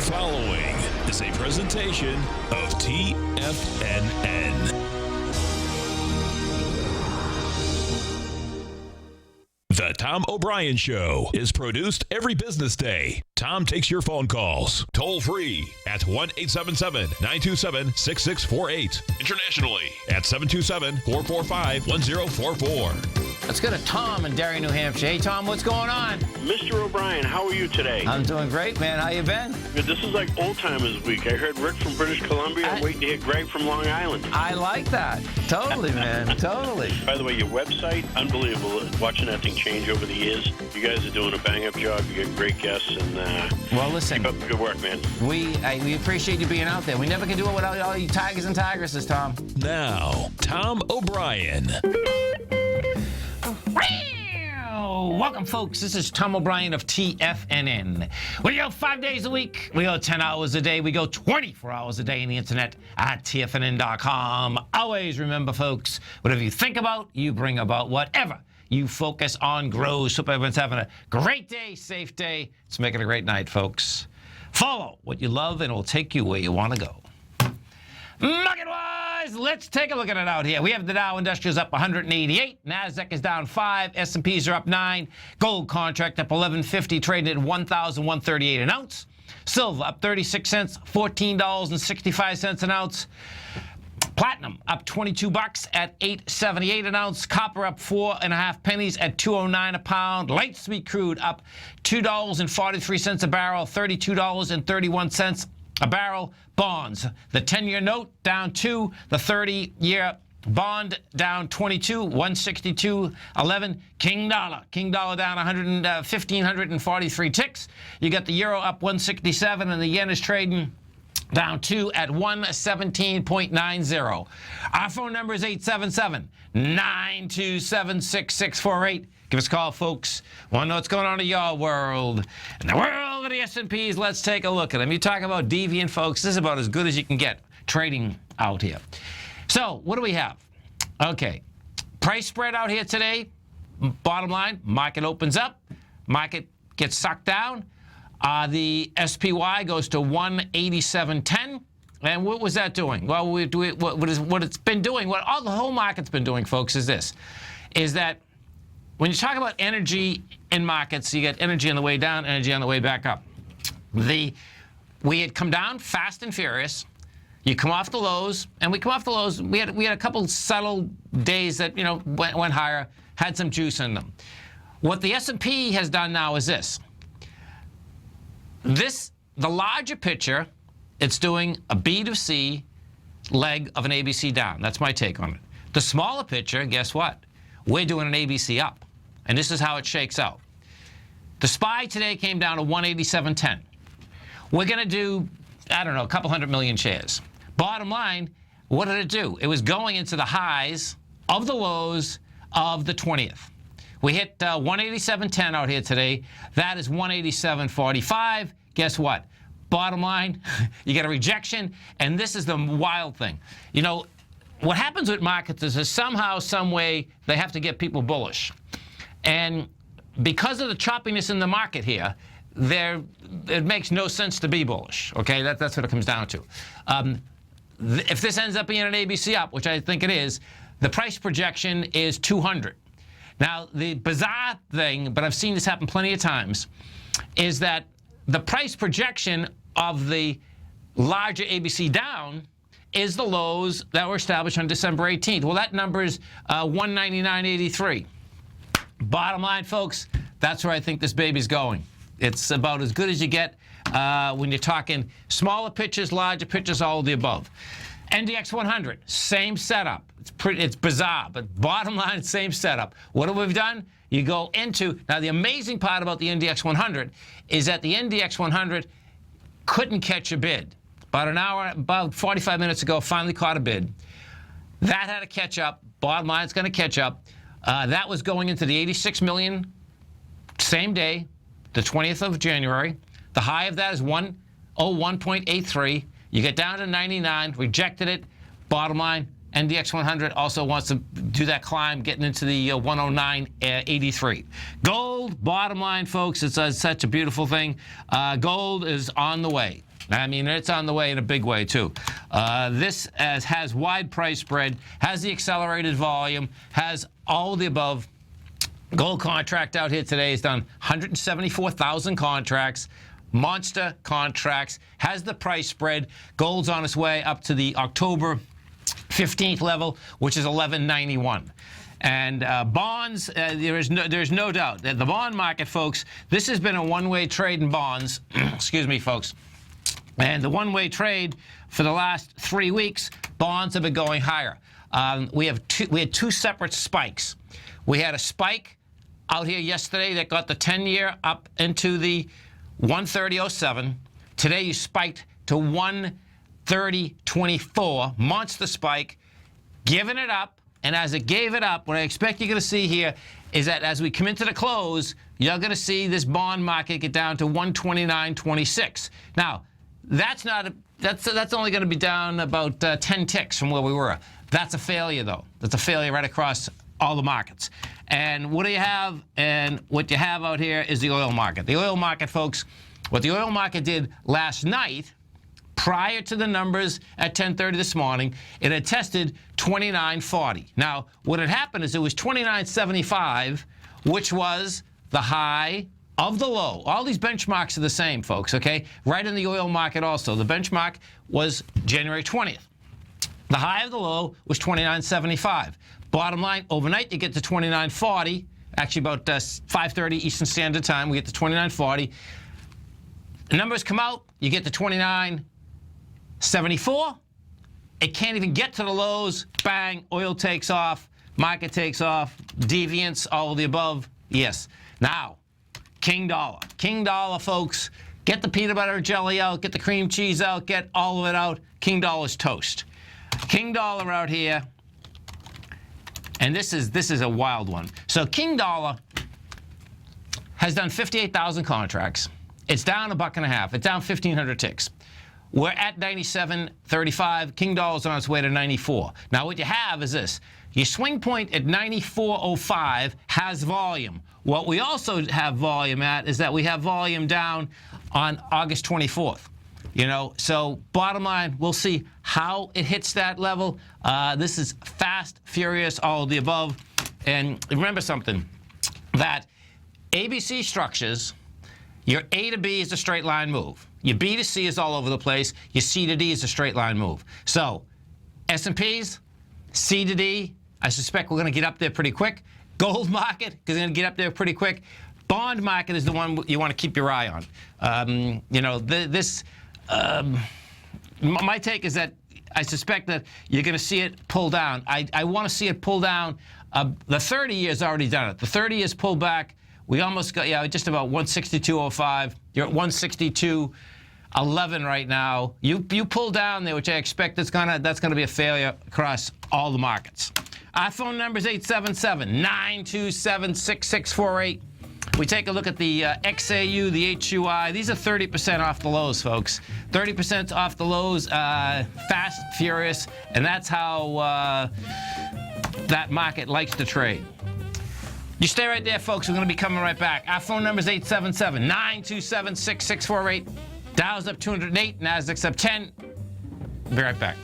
following is a presentation of TFNN. The Tom O'Brien Show is produced every business day. Tom takes your phone calls toll free at 1-877-927-6648. Internationally at 727-445-1044. Let's go to Tom in Derry, New Hampshire. Hey, Tom, what's going on? Mr. O'Brien, how are you today? I'm doing great, man. How you been? Good. This is like old timers week. I heard Rick from British Columbia. I'm waiting to hear Greg from Long Island. I like that. Totally, man. Totally. By the way, your website, unbelievable. Watching that thing change over the years. You guys are doing a bang-up job. You get great guests, and well, listen, keep up the good work, man. We appreciate you being out there. We never can do it without all you tigers and tigresses, Tom. Now, Tom O'Brien. Welcome, folks. This is Tom O'Brien of TFNN. We go 5 days a week. We go 10 hours a day. We go 24 hours a day on the internet at TFNN.com. Always remember, folks, whatever you think about, you bring about. Whatever you focus on grows. Hope everyone's having a great day, safe day. Let's make it a great night, folks. Follow what you love, and it will take you where you want to go. Market-wise, let's take a look at it out here. We have the Dow Industrials up 188. NASDAQ is down 5. S&Ps are up 9. Gold contract up 11.50, trading at $1,138 an ounce. Silver up 36 cents, $14.65 an ounce. Platinum up 22 bucks at $8.78 an ounce. Copper up 4.5 pennies at $2.09 a pound. Light sweet crude up $2.43 a barrel, $32.31 a barrel. Bonds, the 10-year note down 2, the 30-year bond down 22, 162.11. King dollar down 1,543 ticks. You got the euro up 167, and the yen is trading down 2 at 117.90. Our phone number is 877-927-6648. Give us a call, folks. Want to know what's going on in your world. In the world of the S&Ps, let's take a look at them. You talk about deviant, folks. This is about as good as you can get trading out here. So, what do we have? Okay. Price spread out here today. Bottom line, market opens up. Market gets sucked down. The SPY goes to 187.10. And what was that doing? Well, what it's been doing, what all the whole market's been doing, folks, is this. Is that when you talk about energy in markets, you get energy on the way down, energy on the way back up. We had come down fast and furious. You come off the lows, and we come off the lows. We had a couple subtle days that went higher, had some juice in them. What the S&P has done now is this. The larger picture, it's doing a B to C leg of an ABC down. That's my take on it. The smaller picture, guess what? We're doing an ABC up. And this is how it shakes out. The SPY today came down to 187.10. We're going to do, I don't know, a couple 100 million shares. Bottom line, what did it do? It was going into the highs of the lows of the 20th. We hit 187.10 out here today. That is 187.45. Guess what? Bottom line, you get a rejection, and this is the wild thing. What happens with markets is somehow, some way, they have to get people bullish. And because of the choppiness in the market here, it makes no sense to be bullish. Okay, that's what it comes down to. If this ends up being an ABC up, which I think it is, the price projection is 200. Now, the bizarre thing, but I've seen this happen plenty of times, is that the price projection of the larger ABC down is the lows that were established on December 18th. Well, that number is 199.83. Bottom line, folks, that's where I think this baby's going. It's about as good as you get when you're talking smaller pitches, larger pitches, all of the above. NDX 100, same setup. It's bizarre, but bottom line, same setup. What have we done? You go into, now the amazing part about the NDX 100 is that the NDX 100 couldn't catch a bid. About 45 minutes ago, finally caught a bid. That had to catch up. Bottom line, it's going to catch up. That was going into the 86 million, same day, the 20th of January. The high of that is 101.83. You get down to 99, rejected it. Bottom line, NDX 100 also wants to do that climb, getting into the 109.83. Gold, bottom line, folks, it's such a beautiful thing. Gold is on the way. I mean, it's on the way in a big way, too. This has wide price spread, has the accelerated volume, has all of the above. Gold contract out here today has done 174,000 contracts. Monster contracts, has the price spread. Gold's on its way up to the October 15th level, which is 1191. And bonds, there's no doubt that the bond market, folks, this has been a one-way trade in bonds. Excuse me, folks. And the one-way trade for the last 3 weeks, bonds have been going higher. We had two separate spikes. We had a spike out here yesterday that got the 10-year up into the 130.07. Today you spiked to 130.24. Monster spike, giving it up. And as it gave it up, what I expect you're going to see here is that as we come into the close, you're going to see this bond market get down to 129.26. Now, that's only going to be down about 10 ticks from where we were. That's a failure, though. That's a failure right across all the markets. And what do you have? And what you have out here is the oil market. The oil market, folks, what the oil market did last night, prior to the numbers at 10:30 this morning, it had tested 29.40. Now, what had happened is it was 29.75, which was the high of the low. All these benchmarks are the same, folks, okay? Right in the oil market also. The benchmark was January 20th. The high of the low was 29.75. Bottom line, overnight you get to 29.40. Actually, about 5:30 Eastern Standard Time, we get to 29.40. The numbers come out, you get to 29.74. It can't even get to the lows. Bang, oil takes off, market takes off, deviance, all of the above. Yes. Now, King Dollar. King Dollar, folks, get the peanut butter and jelly out, get the cream cheese out, get all of it out. King Dollar's toast. King Dollar out here. And this is a wild one. So King Dollar has done 58,000 contracts. It's down $1.50. It's down 1,500 ticks. We're at 97.35. King Dollar's on its way to 94. Now what you have is this. Your swing point at 94.05 has volume. What we also have volume at is that we have volume down on August 24th. You know, so bottom line, we'll see how it hits that level. This is fast, furious, all of the above. And remember something, that ABC structures, your A to B is a straight line move. Your B to C is all over the place. Your C to D is a straight line move. So S&Ps, C to D, I suspect we're going to get up there pretty quick. Gold market is going to get up there pretty quick. Bond market is the one you want to keep your eye on. You know, my take is that I suspect that you're going to see it pull down. I want to see it pull down. The 30 years already done it. The 30 years pulled back. We almost got, just about 162.05. You're at 162.11 right now. You pull down there, which I expect that's gonna be a failure across all the markets. Our phone number is 877-927-6648. We take a look at the XAU, the HUI. These are 30% off the lows, folks. 30% off the lows, fast, furious, and that's how that market likes to trade. You stay right there, folks. We're going to be coming right back. Our phone number is 877-927-6648. Dow's up 208, Nasdaq's up 10. Be right back.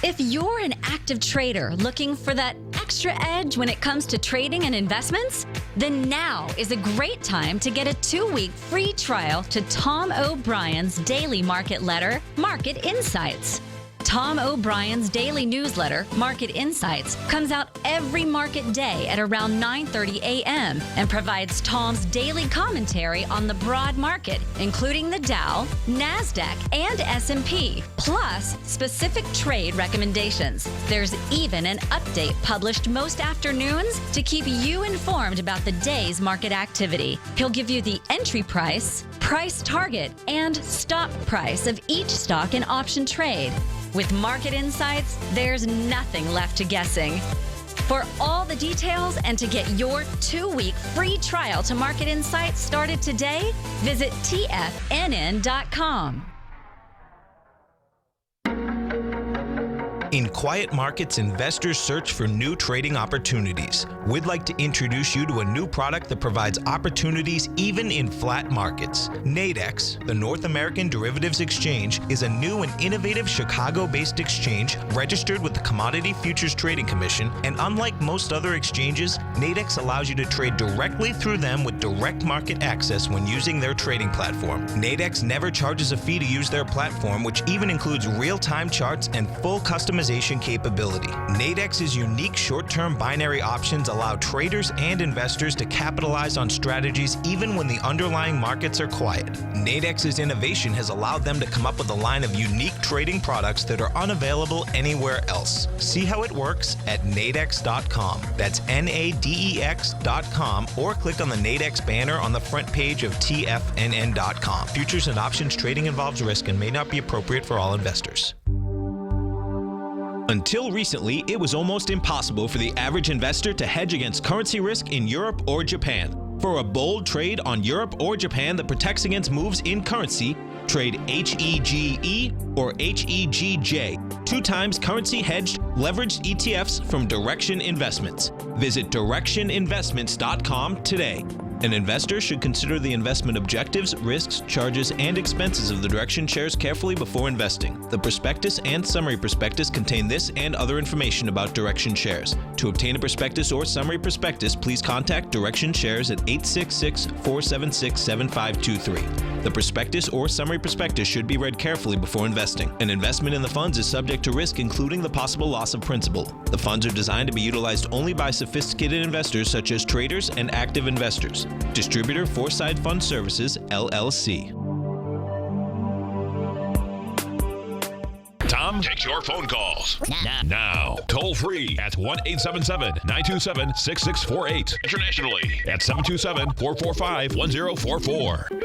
If you're an active trader looking for that extra edge when it comes to trading and investments, then now is a great time to get a 2-week free trial to Tom O'Brien's daily market letter, Market Insights. Tom O'Brien's daily newsletter, Market Insights, comes out every market day at around 9:30 a.m. and provides Tom's daily commentary on the broad market, including the Dow, NASDAQ, and S&P, plus specific trade recommendations. There's even an update published most afternoons to keep you informed about the day's market activity. He'll give you the entry price, price target, and stop price of each stock and option trade. With Market Insights, there's nothing left to guessing. For all the details and to get your 2-week free trial to Market Insights started today, visit TFNN.com. In quiet markets, investors search for new trading opportunities. We'd like to introduce you to a new product that provides opportunities even in flat markets. Nadex, the North American Derivatives Exchange, is a new and innovative Chicago-based exchange registered with the Commodity Futures Trading Commission, and unlike most other exchanges, Nadex allows you to trade directly through them with direct market access when using their trading platform. Nadex never charges a fee to use their platform, which even includes real-time charts and full customization capability. Nadex's unique short-term binary options allow traders and investors to capitalize on strategies even when the underlying markets are quiet. Nadex's innovation has allowed them to come up with a line of unique trading products that are unavailable anywhere else. See how it works at nadex.com. That's NADEX.com, or click on the Nadex banner on the front page of TFNN.com. Futures and options trading involves risk and may not be appropriate for all investors. Until recently, it was almost impossible for the average investor to hedge against currency risk in Europe or Japan. For a bold trade on Europe or Japan that protects against moves in currency, trade HEGE or HEGJ, 2 times currency hedged leveraged ETFs from Direction Investments. Visit directioninvestments.com today. An investor should consider the investment objectives, risks, charges, and expenses of the Direction shares carefully before investing. The prospectus and summary prospectus contain this and other information about Direction shares. To obtain a prospectus or summary prospectus, please contact Direction shares at 866-476-7523. The prospectus or summary prospectus should be read carefully before investing. An investment in the funds is subject to risk, including the possible loss of principal. The funds are designed to be utilized only by sophisticated investors such as traders and active investors. Distributor Foreside Fund Services, LLC. Tom takes your phone calls now. Toll free at 1-877-927-6648. Internationally at 727-445-1044.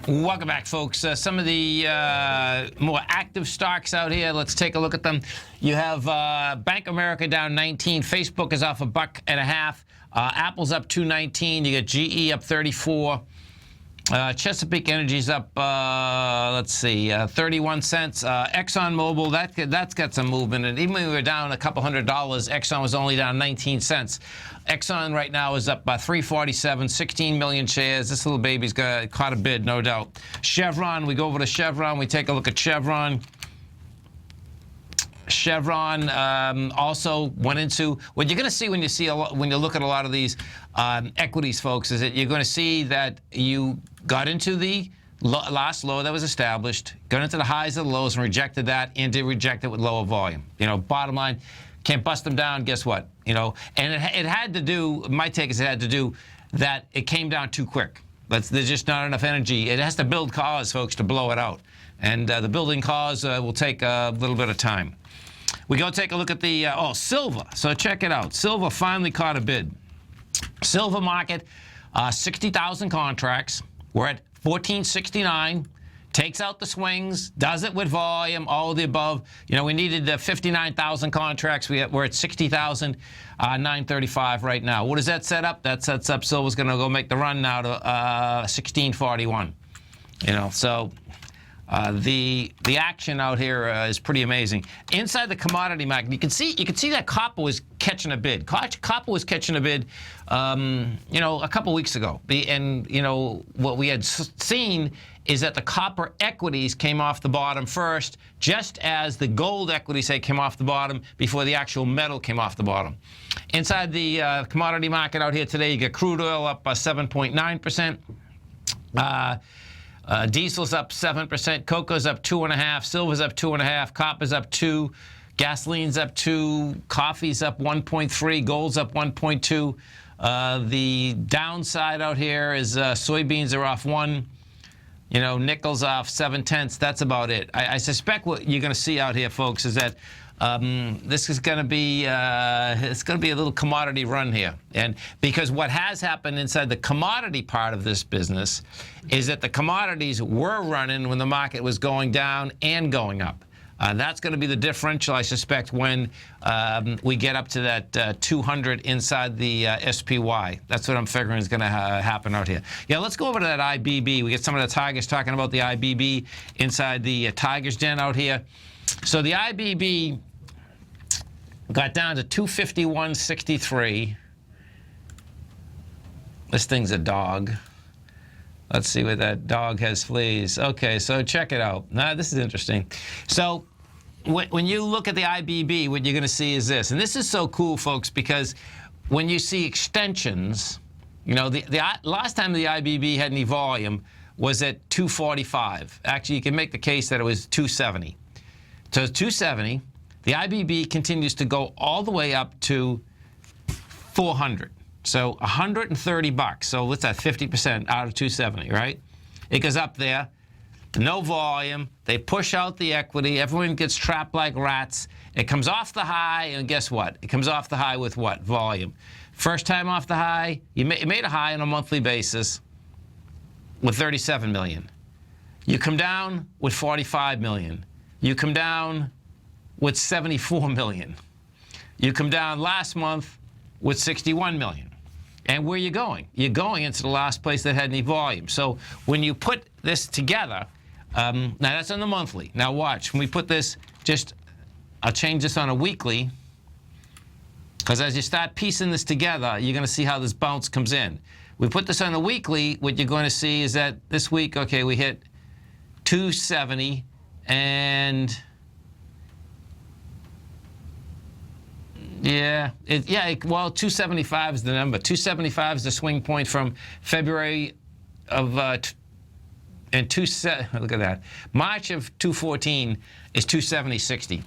Welcome back, folks. Some of the more active stocks out here, let's take a look at them. You have Bank of America down 19. Facebook is off $1.50. Apple's up 2.19. You got GE up 34. Chesapeake Energy's up, 31 cents. ExxonMobil, that's got some movement. And even when we were down a couple $100, Exxon was only down 19 cents. Exxon right now is up by 347, 16 million shares. This little baby's caught a bid, no doubt. Chevron, we go over to Chevron. We take a look at Chevron. Chevron also went into what you're going to see when you look at a lot of these equities, folks, is that you're going to see that you got into the last low that was established, got into the highs of the lows and rejected that, and did reject it with lower volume. Bottom line, can't bust them down. Guess what? And it had to do. My take is it had to do that it came down too quick. There's just not enough energy. It has to build cars, folks, to blow it out, and the building cars will take a little bit of time. We go take a look at the silver. So check it out. Silver finally caught a bid. Silver market, 60,000 contracts. We're at 1469. Takes out the swings, does it with volume, all of the above. We needed 59,000 contracts. We're at 60,935 right now. What does that set up? That sets up silver's going to go make the run now to 1641. So the action out here is pretty amazing. Inside the commodity market, you can see that copper was catching a bid. Copper was catching a bid, a couple weeks ago. And what we had seen is that the copper equities came off the bottom first, just as the gold equities came off the bottom before the actual metal came off the bottom. Inside the commodity market out here today, you get crude oil up by 7.9%. Diesel's up 7%, cocoa's up 2.5%, silver's up 2.5%, copper's up 2%, gasoline's up 2%, coffee's up 1.3%, gold's up 1.2%. The downside out here is soybeans are off 1%, nickel's off 0.7. That's about it. I suspect what you're going to see out here, folks, is that this is going to be it's going to be a little commodity run here, and because what has happened inside the commodity part of this business is that the commodities were running when the market was going down and going up. That's going to be the differential, I suspect, when we get up to that 200 inside the SPY. That's what I'm figuring is going to happen out here. Yeah, let's go over to that IBB. We get some of the Tigers talking about the IBB inside the Tigers den out here. So the IBB got down to 251.63. This thing's a dog. Let's see what that dog has fleas. Okay, so check it out. Now, this is interesting. So when you look at the IBB, what you're going to see is this. And this is so cool, folks, because when you see extensions, you know, the last time the IBB had any volume was at 245. Actually, you can make the case that it was 270. So 270. The IBB continues to go all the way up to 400. So $130. So what's that? 50% out of 270, right? It goes up there. No volume. They push out the equity. Everyone gets trapped like rats. It comes off the high, and guess what? It comes off the high with what? Volume. First time off the high, you made a high on a monthly basis with 37 million. You come down with 45 million. You come down with 74 million. You come down last month with 61 million. And where are you going? You're going into the last place that had any volume. So when you put this together, now that's on the monthly. Now watch, when we put this, I'll change this on a weekly, because as you start piecing this together, you're going to see how this bounce comes in. We put this on a weekly, what you're going to see is that this week, okay, we hit 270, and well, 275 is the number. 275 is the swing point from February of, look at that. March of 214 is 270.60.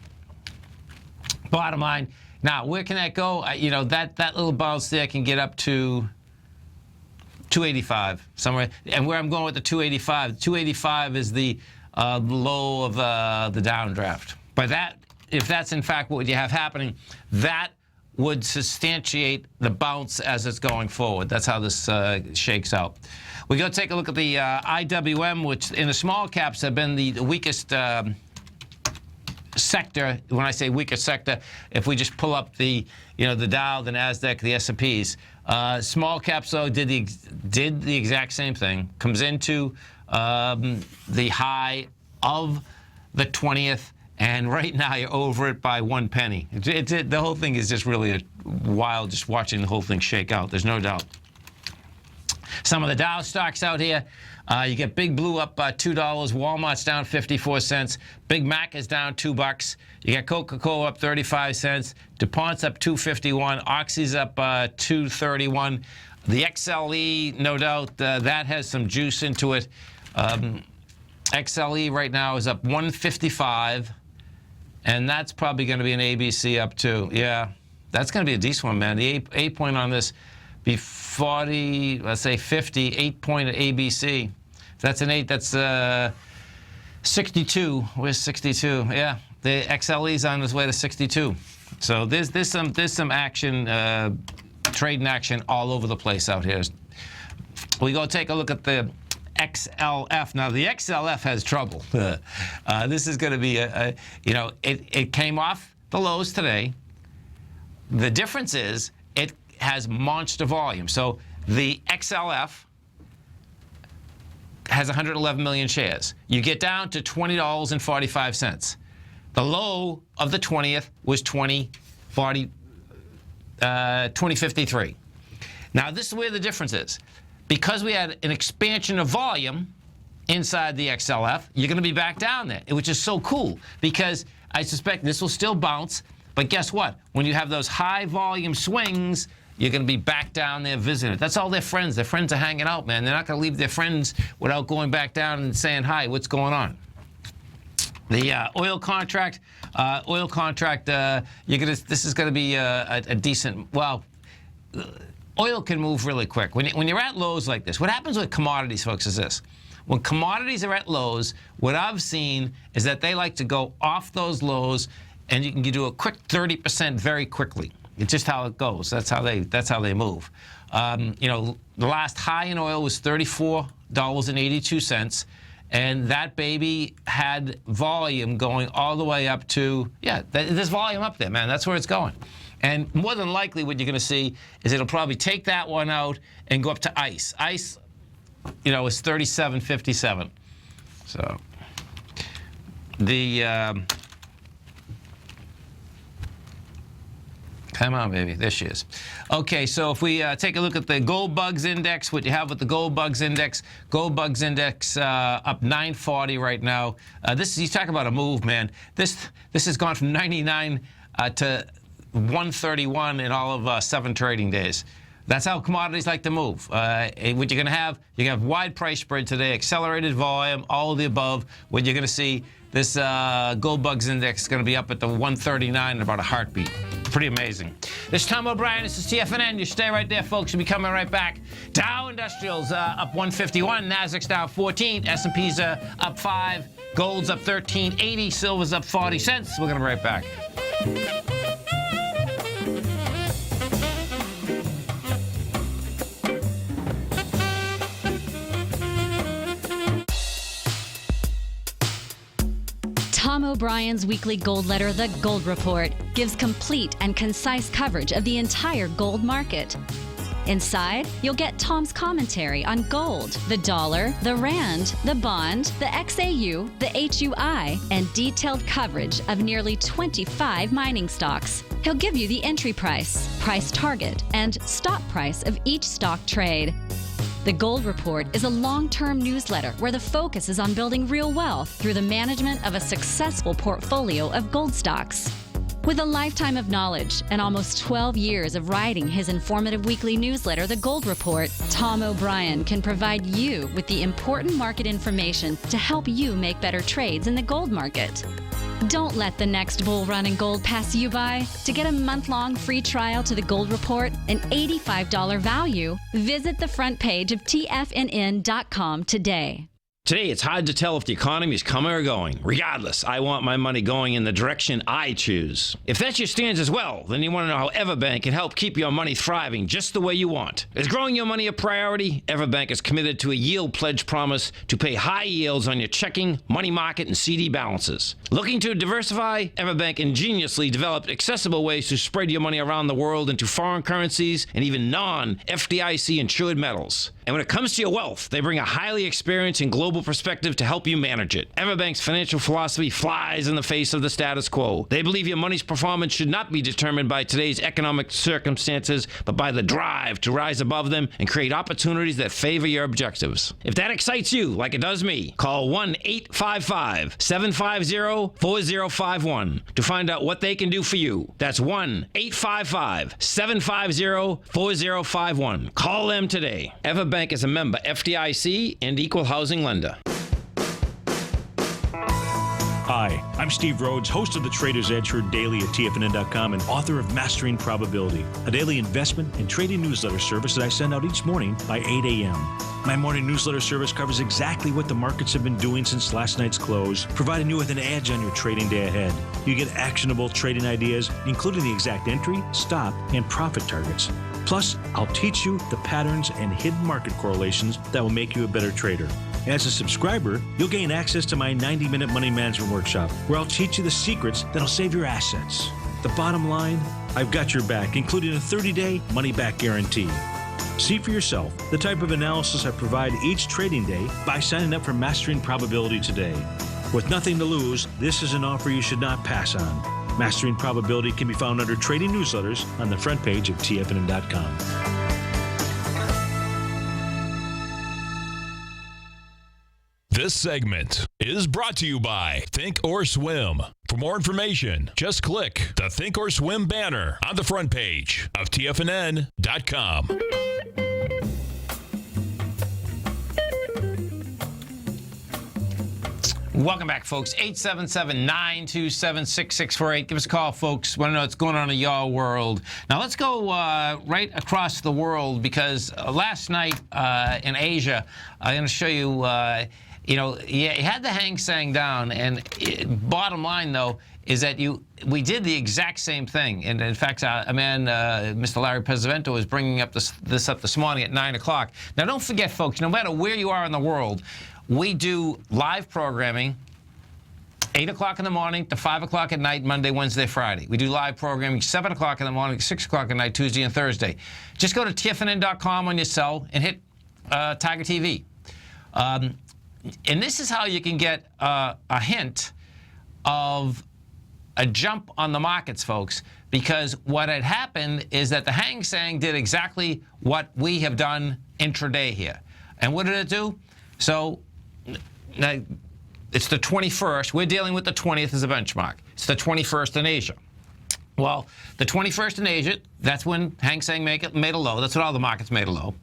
Bottom line, now where can that go? You know, that little bounce there can get up to 285 somewhere. And where I'm going with the 285 is the low of the downdraft. But that, if that's in fact what you have happening, that would substantiate the bounce as it's going forward. That's how this shakes out. We go take a look at the IWM, which in the small caps have been the weakest sector. When I say weakest sector, if we just pull up the, you know, the Dow, the Nasdaq, the S&Ps. Small caps though did the exact same thing. Comes into the high of the 20th. And right now, you're over it by 1 penny. The whole thing is just really wild, just watching the whole thing shake out. There's no doubt. Some of the Dow stocks out here, you get Big Blue up $2. Walmart's down 54 cents. Big Mac is down $2. You got Coca-Cola up 35 cents. DuPont's up 2.51. Oxy's up 2.31. The XLE, no doubt, that has some juice into it. XLE right now is up 155. And that's probably going to be an ABC up too. Yeah, that's going to be a decent one, man. The 8 point on this be 40, let's say 50, 8 point at ABC. If that's an 8, that's 62. Where's 62? Yeah, the XLE's on its way to 62. So there's some action, trading action all over the place out here. We go take a look at the XLF. Now, the XLF has trouble. This is going to be, you know, it came off the lows today. The difference is it has monster volume. So the XLF has 111 million shares. You get down to $20.45. The low of the 20th was 20.53. Now, this is where the difference is. Because we had an expansion of volume inside the XLF, you're going to be back down there, which is so cool because I suspect this will still bounce. But guess what? When you have those high volume swings, you're going to be back down there visiting. That's all their friends. Their friends are hanging out, man. They're not going to leave their friends without going back down and saying, hi, what's going on? The oil contract, this is going to be a decent, well, oil can move really quick. When you're at lows like this, what happens with commodities, folks, is this. When commodities are at lows, what I've seen is that they like to go off those lows, and you can do a quick 30% very quickly. It's just how it goes. That's how they move. You know, the last high in oil was $34.82, And that baby had volume going all the way up to, there's volume up there, man. That's where it's going. And more than likely what you're going to see is it'll probably take that one out and go up to ice. Ice, is 37.57. So the... Come on, baby. There she is. Okay, so if we take a look at the gold bugs index, what you have with the gold bugs index up 940 right now. You talk about a move, man. This has gone from 99 to 131 in all of 7 trading days. That's how commodities like to move. What you're going to have, wide price spread today, accelerated volume, all of the above. What you're going to see, this gold bugs index is going to be up at the 139 in about a heartbeat. Pretty amazing. This is Tom O'Brien. This is TFNN. You stay right there, folks. We'll be coming right back. Dow Industrials up 151. Nasdaq's down 14. S&P's up 5. Gold's up 13.80. Silver's up 40 cents. We're going to be right back. Tom O'Brien's weekly gold letter, The Gold Report, gives complete and concise coverage of the entire gold market. Inside, you'll get Tom's commentary on gold, the dollar, the rand, the bond, the XAU, the HUI, and detailed coverage of nearly 25 mining stocks. He'll give you the entry price, price target, and stop price of each stock trade. The Gold Report is a long-term newsletter where the focus is on building real wealth through the management of a successful portfolio of gold stocks. With a lifetime of knowledge and almost 12 years of writing his informative weekly newsletter, The Gold Report, Tom O'Brien can provide you with the important market information to help you make better trades in the gold market. Don't let the next bull run in gold pass you by. To get a month-long free trial to The Gold Report, an $85 value, visit the front page of TFNN.com today. Today, it's hard to tell if the economy is coming or going. Regardless, I want my money going in the direction I choose. If that's your stance as well, then you want to know how Everbank can help keep your money thriving just the way you want. Is growing your money a priority? Everbank is committed to a yield pledge promise to pay high yields on your checking, money market, and CD balances. Looking to diversify? Everbank ingeniously developed accessible ways to spread your money around the world into foreign currencies and even non-FDIC insured metals. And when it comes to your wealth, they bring a highly experienced and global perspective to help you manage it. Everbank's financial philosophy flies in the face of the status quo. They believe your money's performance should not be determined by today's economic circumstances, but by the drive to rise above them and create opportunities that favor your objectives. If that excites you, like it does me, call 1-855-750-4051 to find out what they can do for you. That's 1-855-750-4051. Call them today. Everbank is a member FDIC and equal housing lender. Hi, I'm Steve Rhodes, host of the Trader's Edge, heard daily at TFNN.com and author of Mastering Probability, a daily investment and trading newsletter service that I send out each morning by 8 a.m. My morning newsletter service covers exactly what the markets have been doing since last night's close, providing you with an edge on your trading day ahead. You get actionable trading ideas, including the exact entry, stop, and profit targets. Plus, I'll teach you the patterns and hidden market correlations that will make you a better trader. As a subscriber, you'll gain access to my 90-minute money management workshop, where I'll teach you the secrets that'll save your assets. The bottom line, I've got your back, including a 30-day money-back guarantee. See for yourself the type of analysis I provide each trading day by signing up for Mastering Probability today. With nothing to lose, this is an offer you should not pass on. Mastering Probability can be found under Trading Newsletters on the front page of TFNN.com. This segment is brought to you by Think or Swim. For more information, just click the Think or Swim banner on the front page of TFNN.com. Welcome back, folks. 877-927-6648. Give us a call, folks. Want to know what's going on in your world. Now, let's go right across the world, because last night in Asia, I'm going to show you, you had the Hang Seng down, and bottom line, though, is that we did the exact same thing. And in fact, Mr. Larry Pesavento is bringing up this up this morning at 9 o'clock. Now, don't forget, folks, no matter where you are in the world, we do live programming 8 o'clock in the morning to 5 o'clock at night, Monday, Wednesday, Friday. We do live programming 7 o'clock in the morning to 6 o'clock at night, Tuesday and Thursday. Just go to TFNN.com on your cell and hit Tiger TV. And this is how you can get a hint of a jump on the markets, folks, because what had happened is that the Hang Seng did exactly what we have done intraday here. And what did it do? So now, it's the 21st. We're dealing with the 20th as a benchmark. It's the 21st in Asia. Well, the 21st in Asia, that's when Hang Seng made a low. That's when all the markets made a low.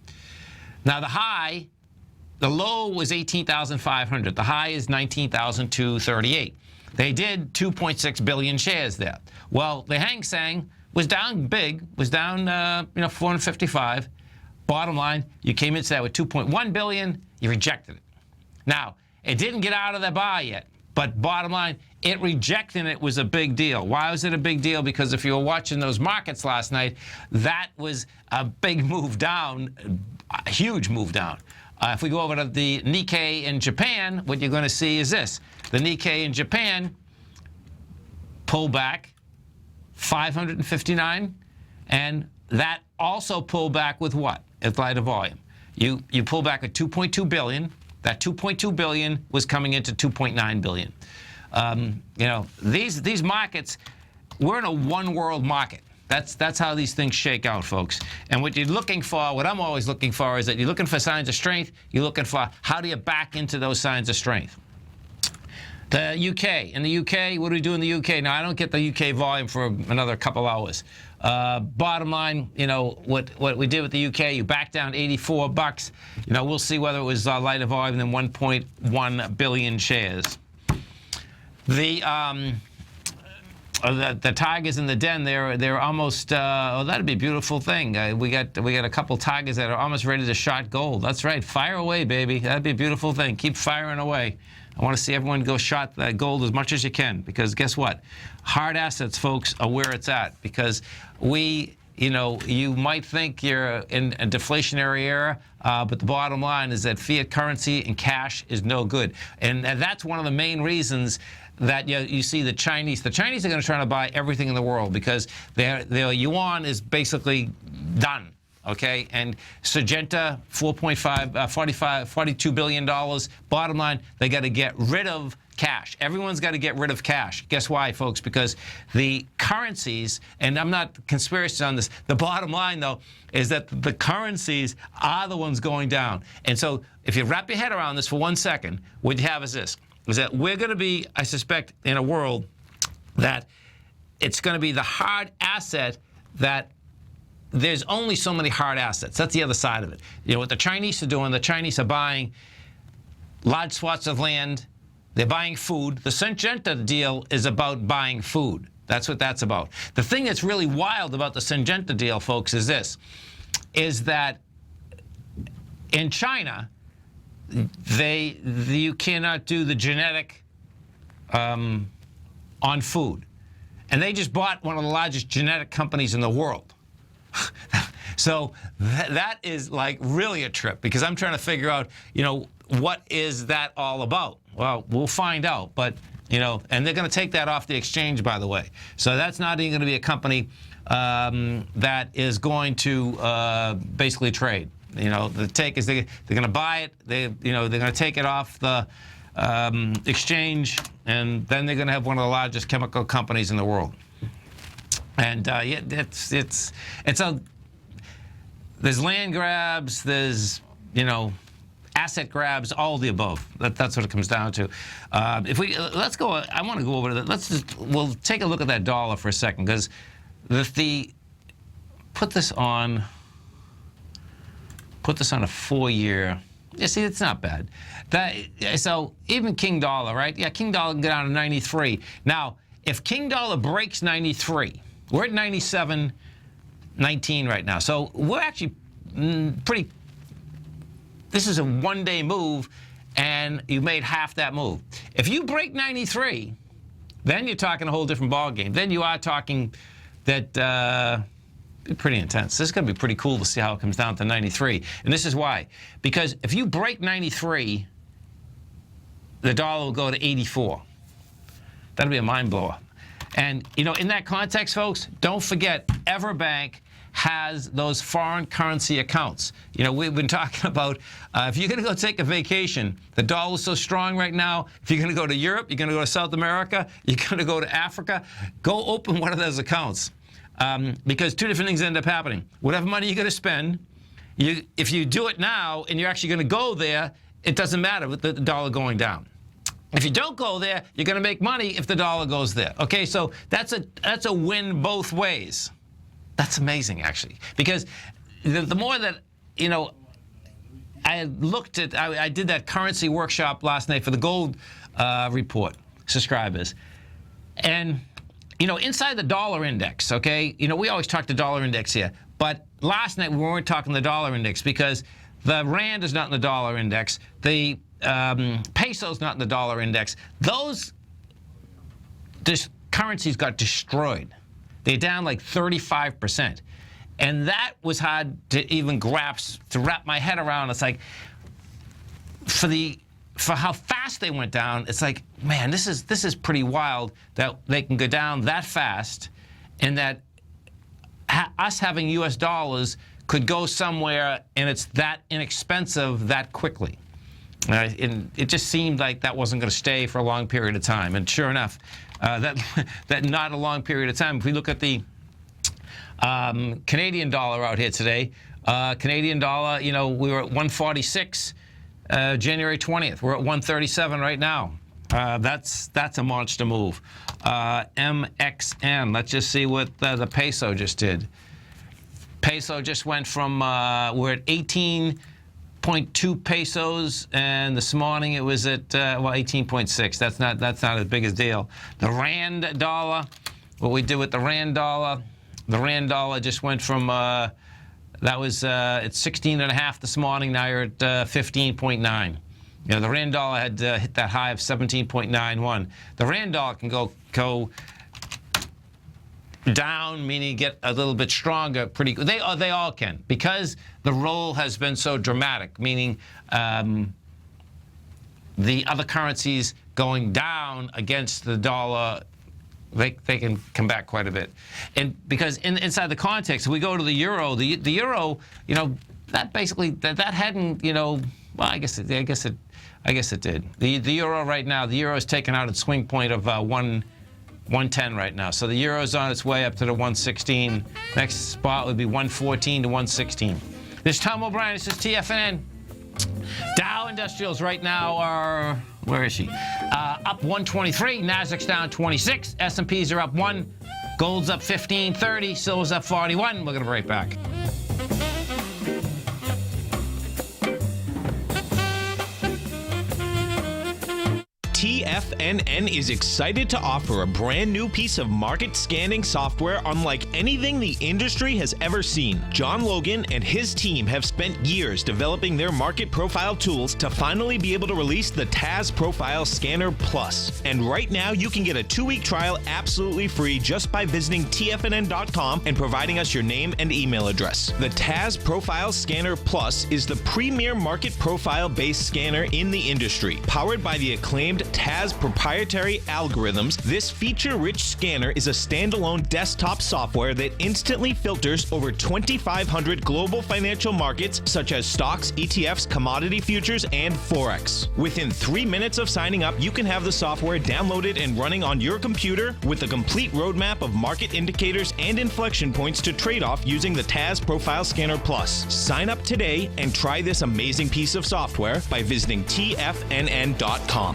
Now, the low was 18,500. The high is 19,238. They did 2.6 billion shares there. Well, the Hang Seng was down big, was down 455. Bottom line, you came into that with 2.1 billion, you rejected it. Now, it didn't get out of the bar yet, but bottom line, it rejecting it was a big deal. Why was it a big deal? Because if you were watching those markets last night, that was a big move down, a huge move down. If we go over to the Nikkei in Japan, what you're going to see is this. The Nikkei in Japan pulled back 559, and that also pulled back with what? At lighter volume. You pull back at 2.2 billion. That 2.2 billion was coming into 2.9 billion. These markets, we're in a one-world market. That's how these things shake out, folks. And what you're looking for, what I'm always looking for, is that you're looking for signs of strength. You're looking for how do you back into those signs of strength. The UK. In the UK, what do we do in the UK? Now, I don't get the UK volume for another couple hours. Bottom line, what we did with the UK, you back down $84. We'll see whether it was lighter volume than 1.1 billion shares. The tigers in the den, they're almost. That'd be a beautiful thing. We got a couple tigers that are almost ready to shot gold. That's right, fire away, baby. That'd be a beautiful thing. Keep firing away. I want to see everyone go shot that gold as much as you can, because guess what? Hard assets, folks, are where it's at. Because you might think you're in a deflationary era, but the bottom line is that fiat currency and cash is no good, and that's one of the main reasons that you see the Chinese. The Chinese are going to try to buy everything in the world because their yuan is basically done. Okay, and Syngenta, $42 billion. Bottom line, they got to get rid of cash. Everyone's got to get rid of cash. Guess why, folks? Because the currencies, and I'm not conspiracy on this, the bottom line, though, is that the currencies are the ones going down. And so if you wrap your head around this for 1 second, what you have is this, is that we're going to be, I suspect, in a world that it's going to be the hard asset that there's only so many hard assets. That's the other side of it. What the Chinese are doing, the Chinese are buying large swaths of land. They're buying food. The Syngenta deal is about buying food. That's what that's about. The thing that's really wild about the Syngenta deal, folks, is this, is that in China, you cannot do the genetic on food. And they just bought one of the largest genetic companies in the world. So that is like really a trip, because I'm trying to figure out, what is that all about? Well, we'll find out, but, and they're going to take that off the exchange, by the way. So that's not even going to be a company that is going to basically trade. The take is they're going to buy it, they're going to take it off the exchange, and then they're going to have one of the largest chemical companies in the world. And there's land grabs, there's asset grabs, all of the above. That's what it comes down to. Let's go. I want to go over to that. We'll take a look at that dollar for a second, because put this on a 4-year. Yeah, see, it's not bad. So even King Dollar, right? Yeah, King Dollar can go down to 93. Now, if King Dollar breaks 93. We're at 97.19 right now. So we're actually pretty. This is a one-day move, and you made half that move. If you break 93, then you're talking a whole different ballgame. Then you are talking that pretty intense. This is going to be pretty cool to see how it comes down to 93. And this is why. Because if you break 93, the dollar will go to 84. That'll be a mind blower. And, you know, in that context, folks, don't forget, Everbank has those foreign currency accounts. You know, we've been talking about if you're going to go take a vacation, the dollar's so strong right now. If you're going to go to Europe, you're going to go to South America, you're going to go to Africa, go open one of those accounts. Because two different things end up happening. Whatever money you're going to spend, if you do it now and you're actually going to go there, it doesn't matter with the dollar going down. If you don't go there, you're going to make money if the dollar goes there. Okay, so that's a win both ways. That's amazing, actually, because the more that, you know, I did that currency workshop last night for the gold report subscribers, and you know, inside the dollar index, okay, you know, we always talk the dollar index here, but last night we weren't talking the dollar index because the rand is not in the dollar index, the peso's not in the dollar index. Those currencies got destroyed. They're down like 35%. And that was hard to even wrap my head around. It's like, for how fast they went down, it's like, man, this is pretty wild that they can go down that fast, and that us having U.S. dollars could go somewhere and it's that inexpensive that quickly. And it just seemed like that wasn't going to stay for a long period of time. And sure enough, that not a long period of time. If we look at the Canadian dollar out here today, Canadian dollar, you know, we were at 146 January 20th. We're at 137 right now. That's a monster move. MXN. Let's just see what the peso just did. Peso just went from we're at 18.2 pesos, and this morning it was at 18.6. That's not as big a deal. The rand dollar, what we did with the rand dollar just went from that was at 16.5 this morning. Now you're at 15.9. You know, the rand dollar had hit that high of 17.91. The rand dollar can go down, meaning get a little bit stronger, pretty good. They all can, because the roll has been so dramatic, meaning the other currencies going down against the dollar, they can come back quite a bit. And because inside the context, if we go to the euro, the euro, you know, that basically that hadn't, you know, well, I guess it did. The euro right now, the euro is taken out at swing point of 110 right now. So the euro is on its way up to the 116. Next spot would be 114 to 116. This is Tom O'Brien. This is TFNN. Dow Industrials right now are, where is she? Up 123. Nasdaq's down 26. S&Ps are up 1. Gold's up 15.30. Silver's up 41. We're going to be right back. TFNN is excited to offer a brand new piece of market scanning software unlike anything the industry has ever seen. John Logan and his team have spent years developing their market profile tools to finally be able to release the TAS Profile Scanner Plus. And right now you can get a 2-week trial absolutely free just by visiting TFNN.com and providing us your name and email address. The TAS Profile Scanner Plus is the premier market profile-based scanner in the industry. Powered by the acclaimed TAS proprietary algorithms, this feature-rich scanner is a standalone desktop software that instantly filters over 2,500 global financial markets such as stocks, ETFs, commodity futures, and Forex. Within 3 minutes of signing up, you can have the software downloaded and running on your computer with a complete roadmap of market indicators and inflection points to trade off using the TAS Profile Scanner Plus. Sign up today and try this amazing piece of software by visiting TFNN.com.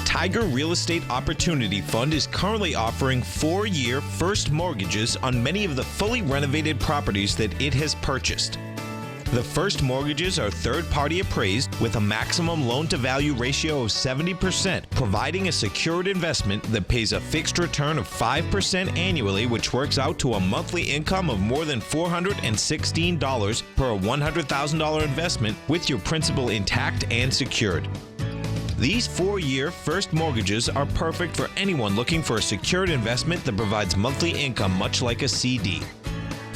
Tiger Real Estate Opportunity Fund is currently offering 4-year first mortgages on many of the fully renovated properties that it has purchased. The first mortgages are third-party appraised with a maximum loan-to-value ratio of 70%, providing a secured investment that pays a fixed return of 5% annually, which works out to a monthly income of more than $416 per $100,000 investment with your principal intact and secured. These 4-year first mortgages are perfect for anyone looking for a secured investment that provides monthly income much like a CD.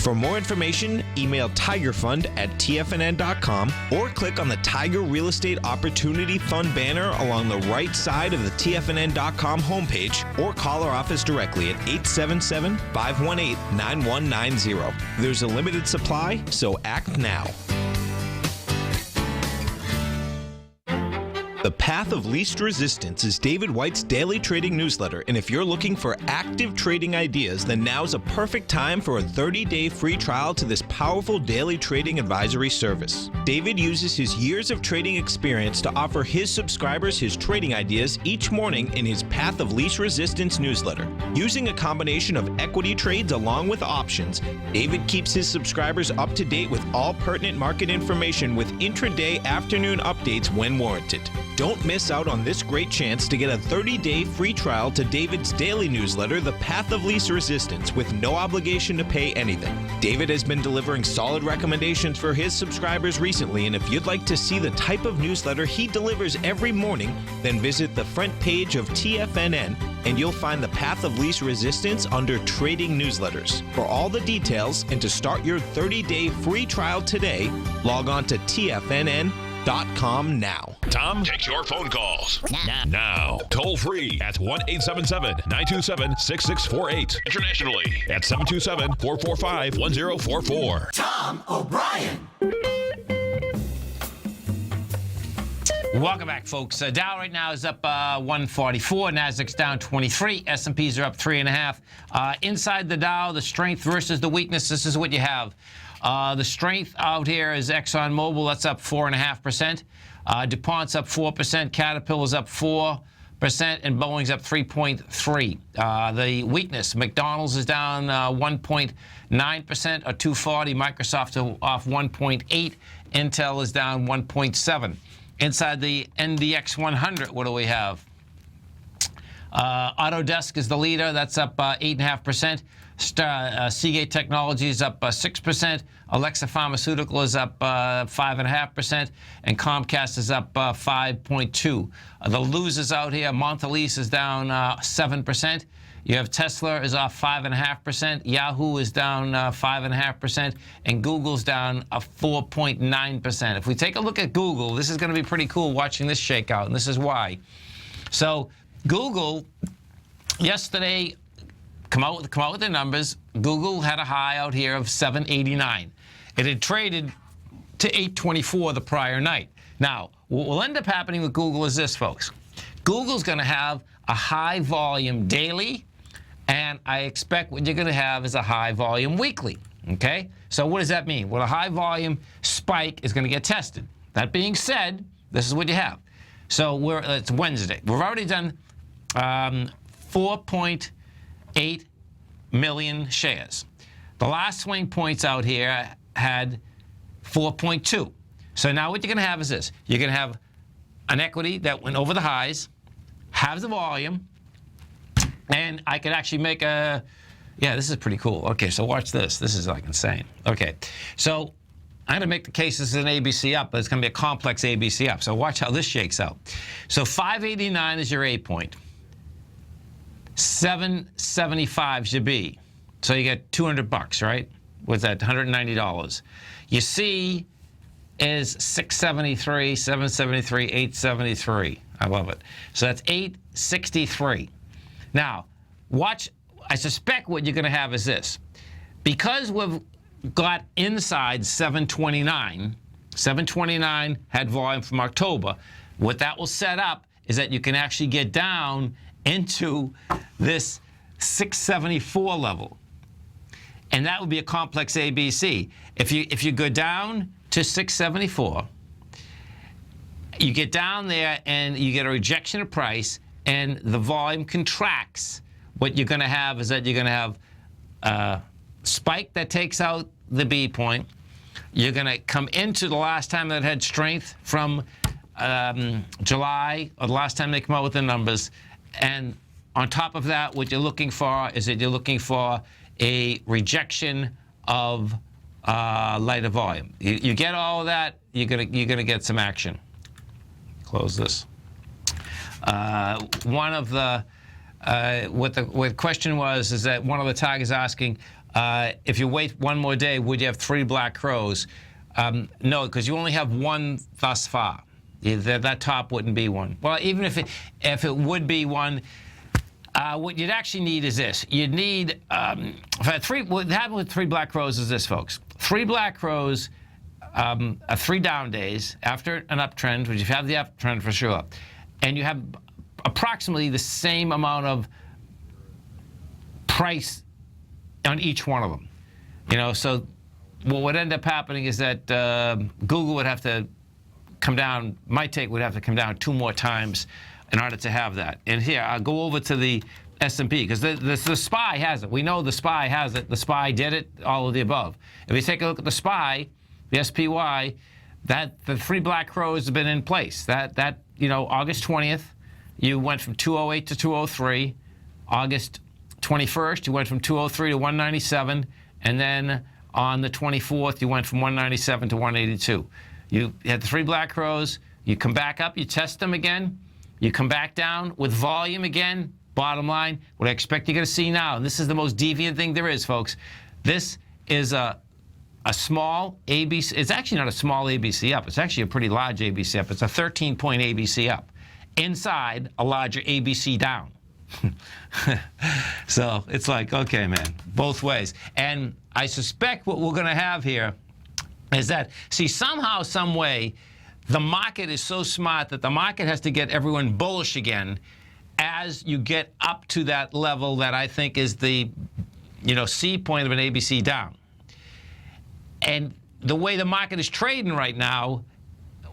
For more information, email tigerfund@tfnn.com or click on the Tiger Real Estate Opportunity Fund banner along the right side of the tfnn.com homepage, or call our office directly at 877-518-9190. There's a limited supply, so act now. The Path of Least Resistance is David White's daily trading newsletter, and if you're looking for active trading ideas, then now's a perfect time for a 30-day free trial to this powerful daily trading advisory service. David uses his years of trading experience to offer his subscribers his trading ideas each morning in his Path of Least Resistance newsletter. Using a combination of equity trades along with options, David keeps his subscribers up to date with all pertinent market information with intraday afternoon updates when warranted. Don't miss out on this great chance to get a 30-day free trial to David's daily newsletter, The Path of Least Resistance, with no obligation to pay anything. David has been delivering solid recommendations for his subscribers recently, and if you'd like to see the type of newsletter he delivers every morning, then visit the front page of TFNN, and you'll find The Path of Least Resistance under Trading Newsletters. For all the details and to start your 30-day free trial today, log on to TFNN.com now. Tom takes your phone calls now. Toll free at 1-877-927-6648. Internationally at 727-445-1044. Tom O'Brien. Welcome back, folks. Dow right now is up 144. Nasdaq's down 23. S&Ps are up 3.5. Inside the Dow, the strength versus the weakness. This is what you have. The strength out here is ExxonMobil. That's up 4.5%. DuPont's up 4%. Caterpillar's up 4%. And Boeing's up 3.3%. The weakness, McDonald's is down 1.9% or 240. Microsoft off 1.8. Intel is down 1.7. Inside the NDX 100, what do we have? Autodesk is the leader. That's up 8.5%. Seagate Technology is up 6%. Alexa Pharmaceutical is up 5.5%. And Comcast is up 5.2%. The losers out here, Mondelez is down 7%. You have Tesla is off 5.5%. Yahoo is down 5.5%. And Google's down 4.9%. If we take a look at Google, this is going to be pretty cool watching this shakeout, and this is why. So Google, yesterday, come out with the numbers. Google had a high out here of 789. It had traded to 824 the prior night. Now, what will end up happening with Google is this, folks. Google's going to have a high volume daily, and I expect what you're going to have is a high volume weekly. Okay? So what does that mean? Well, a high volume spike is going to get tested. That being said, this is what you have. So it's Wednesday. We've already done 4.8 million shares. The last swing points out here had 4.2. So now what you're going to have is this. You're going to have an equity that went over the highs, have the volume, and I could actually make a, yeah, this is pretty cool. Okay, so watch this. This is like insane. Okay, so I'm going to make the case this is an ABC up, but it's going to be a complex ABC up. So watch how this shakes out. So 589 is your A point. 775 is your B. So you get $200, right? With that $190. Your C is 673, 773, 873. I love it. So that's 863. Now, watch. I suspect what you're going to have is this. Because we've got inside 729, 729 had volume from October, what that will set up is that you can actually get down into this 674 level. And that would be a complex ABC. If you go down to 674, you get down there and you get a rejection of price and the volume contracts, what you're going to have is that you're going to have a spike that takes out the B point. You're going to come into the last time that had strength from July, or the last time they come out with the numbers. And on top of that, what you're looking for is that you're looking for a rejection of lighter volume. You get all of that, you're gonna get some action. Close this. One of the what the question was is that one of the targets asking, If you wait one more day, would you have 3 black crows? No, because you only have one thus far. That top wouldn't be one. Well, even if it would be one, what you'd actually need is this. You'd need what happened with 3 black crows is this, folks. 3 black crows, 3 down days after an uptrend, which you have the uptrend for sure, and you have approximately the same amount of price on each one of them. So what would end up happening is that Google would have to come down, my take would have to come down 2 more times in order to have that. And here, I'll go over to the S&P, because the SPY has it. We know the SPY has it. The SPY did it, all of the above. If you take a look at the SPY, the SPY, the 3 black crows have been in place. August 20th, you went from 208 to 203. August 21st, you went from 203 to 197. And then on the 24th, you went from 197 to 182. You had the 3 black crows. You come back up. You test them again. You come back down with volume again. Bottom line, what I expect you're going to see now, and this is the most deviant thing there is, folks. This is a small ABC. It's actually not a small ABC up. It's actually a pretty large ABC up. It's a 13-point ABC up inside a larger ABC down. So it's like, okay, man, both ways. And I suspect what we're going to have here is that, see, somehow, some way, the market is so smart that the market has to get everyone bullish again as you get up to that level that I think is the, C point of an ABC down. And the way the market is trading right now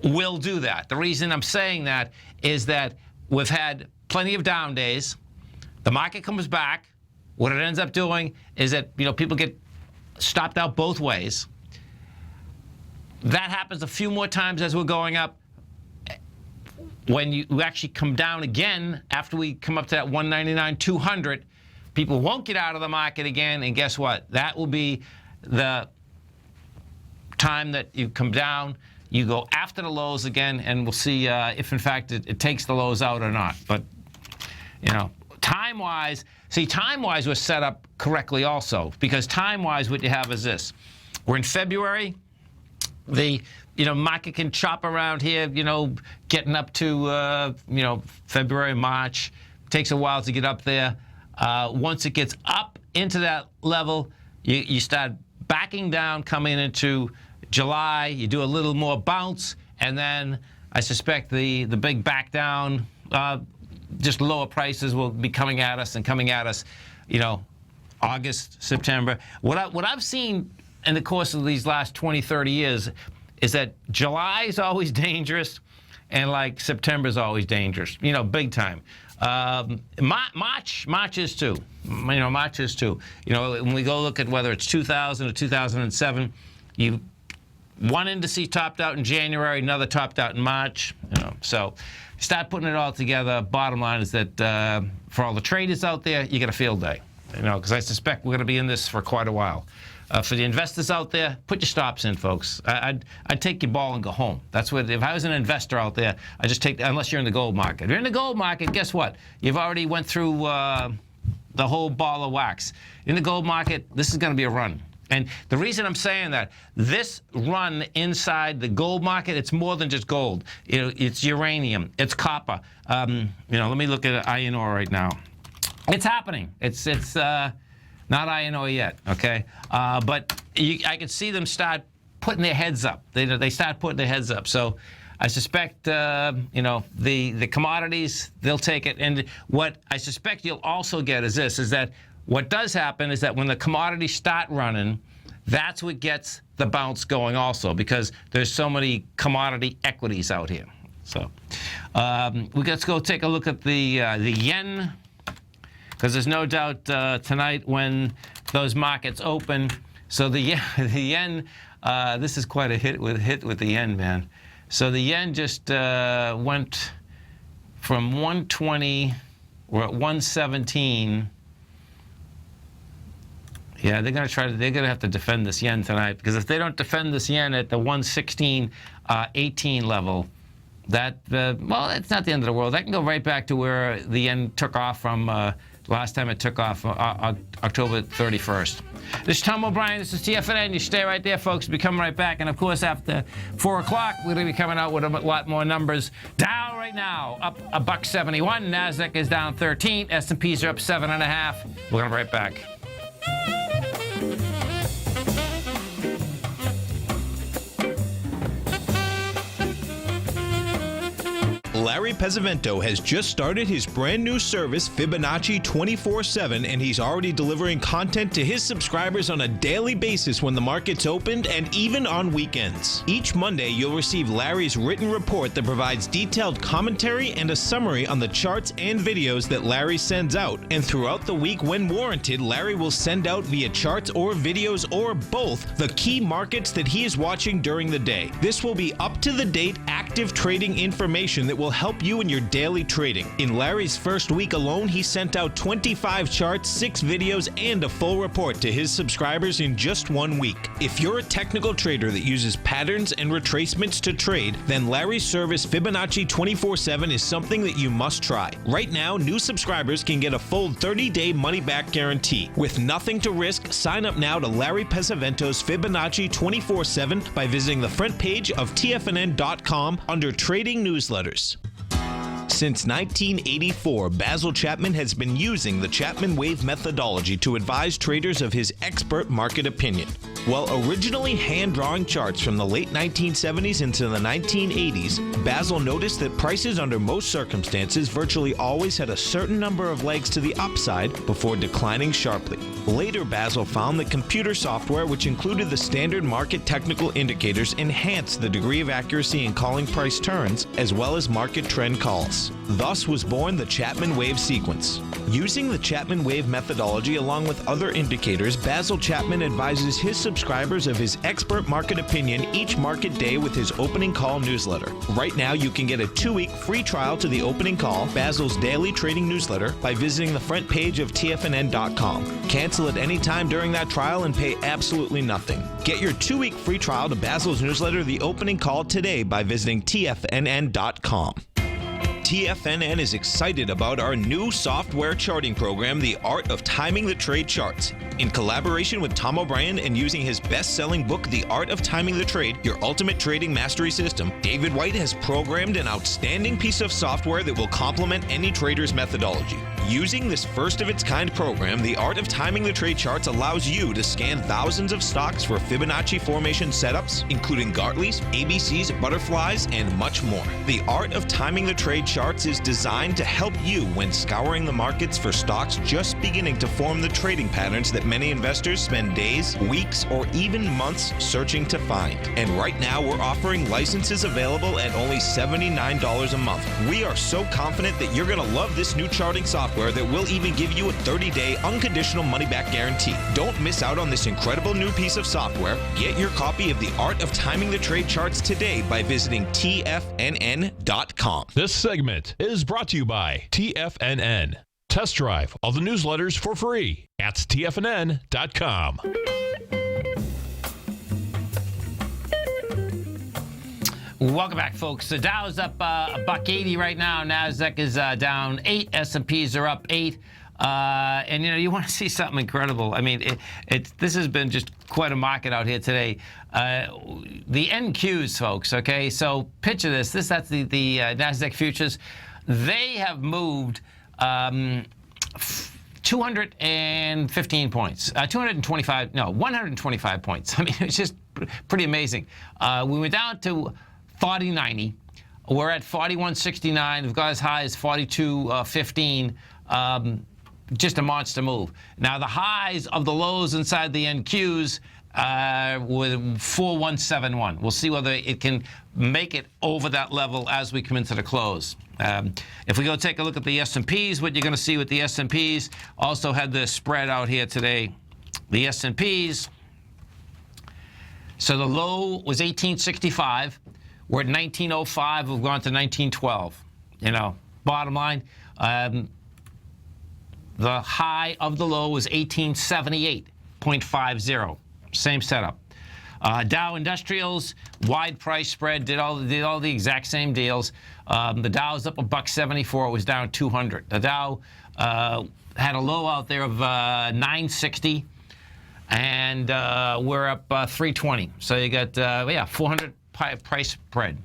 will do that. The reason I'm saying that is that we've had plenty of down days. The market comes back. What it ends up doing is that, people get stopped out both ways. That happens a few more times as we're going up. When you actually come down again, after we come up to that 199, 200, people won't get out of the market again. And guess what? That will be the time that you come down. You go after the lows again, and we'll see if, in fact, it takes the lows out or not. But, time-wise, time-wise was set up correctly also, because time-wise what you have is this. We're in February. The market can chop around here, getting up to, February, March. Takes a while to get up there. Once it gets up into that level, you start backing down, coming into July. You do a little more bounce, and then I suspect the big back down, just lower prices will be coming at us, August, September. What I've seen in the course of these last 20, 30 years is that July is always dangerous, and like September is always dangerous, big time. March is too. March is too. When we go look at whether it's 2000 or 2007, one indice topped out in January, another topped out in March. So you start putting it all together. Bottom line is that for all the traders out there, you get a field day. Because I suspect we're going to be in this for quite a while. For the investors out there, put your stops in, folks. I'd take your ball and go home. That's what, if I was an investor out there, I just take, unless you're in the gold market. If you're in the gold market, guess what? You've already went through the whole ball of wax. In the gold market, this is going to be a run. And the reason I'm saying that, this run inside the gold market, it's more than just gold. It's uranium, it's copper. Let me look at iron ore right now. It's happening. It's not iron ore yet, okay? But I could see them start putting their heads up. They start putting their heads up. So I suspect, the commodities, they'll take it. And what I suspect you'll also get is this, is that what does happen is that when the commodities start running, that's what gets the bounce going also, because there's so many commodity equities out here. So let's go take a look at the yen, because there's no doubt tonight when those markets open. So the yen, this is quite a hit with the yen, man. So the yen just went from 120, we're at 117. Yeah, they're going to have to defend this yen tonight, because if they don't defend this yen at the 116.18 level, well, it's not the end of the world. That can go right back to where the yen took off from The last time it took off, October 31st. This is Tom O'Brien. This is TFNN. You stay right there, folks. We'll be coming right back. And, of course, after 4 o'clock, we're going to be coming out with a lot more numbers. Dow right now up $1.71. NASDAQ is down 13. S&Ps are up 7.5. We're going to be right back. Larry Pesavento has just started his brand new service, Fibonacci 24/7, and he's already delivering content to his subscribers on a daily basis when the market's opened and even on weekends. Each Monday, you'll receive Larry's written report that provides detailed commentary and a summary on the charts and videos that Larry sends out. And throughout the week, when warranted, Larry will send out via charts or videos or both the key markets that he is watching during the day. This will be up-to-the-date, active trading information that will help you in your daily trading. In Larry's first week alone, he sent out 25 charts, 6 videos, and a full report to his subscribers in just 1 week. If you're a technical trader that uses patterns and retracements to trade, then Larry's service Fibonacci 24/7 is something that you must try. Right now, new subscribers can get a full 30-day money-back guarantee. With nothing to risk, sign up now to Larry Pesavento's Fibonacci 24/7 by visiting the front page of TFNN.com under Trading Newsletters. Since 1984, Basil Chapman has been using the Chapman Wave methodology to advise traders of his expert market opinion. While originally hand-drawing charts from the late 1970s into the 1980s, Basil noticed that prices under most circumstances virtually always had a certain number of legs to the upside before declining sharply. Later, Basil found that computer software, which included the standard market technical indicators, enhanced the degree of accuracy in calling price turns, as well as market trend calls. Thus was born the Chapman Wave sequence. Using the Chapman Wave methodology along with other indicators, Basil Chapman advises his subscribers of his expert market opinion each market day with his opening call newsletter. Right now, you can get a 2-week free trial to the opening call, Basil's daily trading newsletter, by visiting the front page of TFNN.com. Cancel at any time during that trial and pay absolutely nothing. Get your 2-week free trial to Basil's newsletter, The Opening Call, today by visiting TFNN.com. TFNN is excited about our new software charting program, The Art of Timing the Trade Charts. In collaboration with Tom O'Brien and using his best-selling book, The Art of Timing the Trade, Your Ultimate Trading Mastery System, David White has programmed an outstanding piece of software that will complement any trader's methodology. Using this first-of-its-kind program, The Art of Timing the Trade Charts allows you to scan thousands of stocks for Fibonacci formation setups, including Gartley's, ABC's, butterflies, and much more. The Art of Timing the Trade Charts is designed to help you when scouring the markets for stocks just beginning to form the trading patterns that many investors spend days, weeks, or even months searching to find. And right now, we're offering licenses available at only $79 a month. We are so confident that you're going to love this new charting software that will even give you a 30-day unconditional money-back guarantee. Don't miss out on this incredible new piece of software. Get your copy of The Art of Timing the Trade Charts today by visiting TFNN.com. This segment is brought to you by TFNN. Test drive all the newsletters for free at TFNN.com. Welcome back, folks. The Dow's up $1.80 right now. NASDAQ is down 8. S&Ps are up 8. And, you want to see something incredible. I mean, this has been just quite a market out here today. The NQs, folks, okay? So picture this. That's the NASDAQ futures. They have moved 215 points. 125 points. I mean, it's just pretty amazing. We went down to 40.90. We're at 41.69. We've got as high as 42.15. Just a monster move. Now, the highs of the lows inside the NQs were 4171. We'll see whether it can make it over that level as we come into the close. If we go take a look at the S&Ps, what you're going to see with the S&Ps, also had the spread out here today. The S&Ps, so the low was 1865. We're at 1905. We've gone to 1912. Bottom line, the high of the low was 1878.50. Same setup. Dow Industrials, wide price spread, did all the exact same deals. The Dow's up $1.74. It was down 200. The Dow had a low out there of 960, and we're up 320. So you got 400 price spread,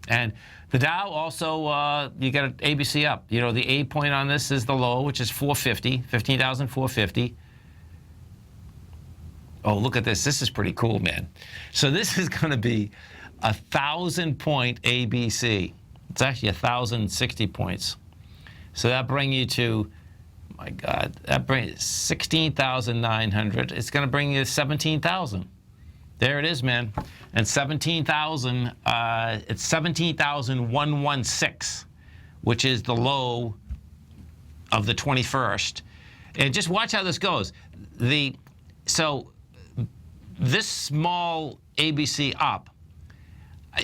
and the Dow also you got an ABC up. You know, the A point on this is the low, which is 450, 15,450. Oh, look at this. This is pretty cool, man. So this is going to be 1,000-point ABC. It's actually 1,060 points. So that brings you to, my God, that brings 16,900. It's going to bring you 17,000. There it is, man. And 17,000, it's 17,116, which is the low of the 21st. And just watch how this goes. So this small ABC up,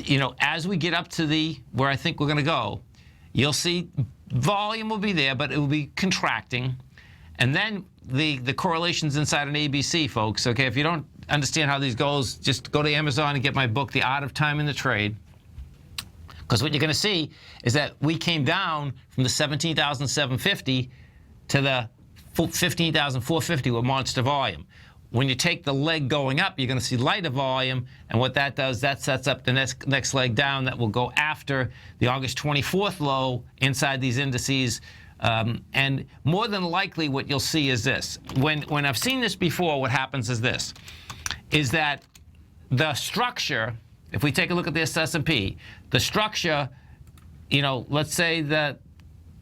you know, as we get up to where I think we're going to go, you'll see volume will be there, but it will be contracting. And then the correlations inside an ABC, folks, okay, if you don't understand how these goes, just go to Amazon and get my book, The Art of Timing the Trade. Because what you're going to see is that we came down from the 17,750 to the 15,450 with monster volume. When you take the leg going up, you're going to see lighter volume, and what that does, that sets up the next leg down that will go after the August 24th low inside these indices. And more than likely, what you'll see is this. When I've seen this before, what happens is this, is that the structure, if we take a look at this S&P, the structure, you know, let's say that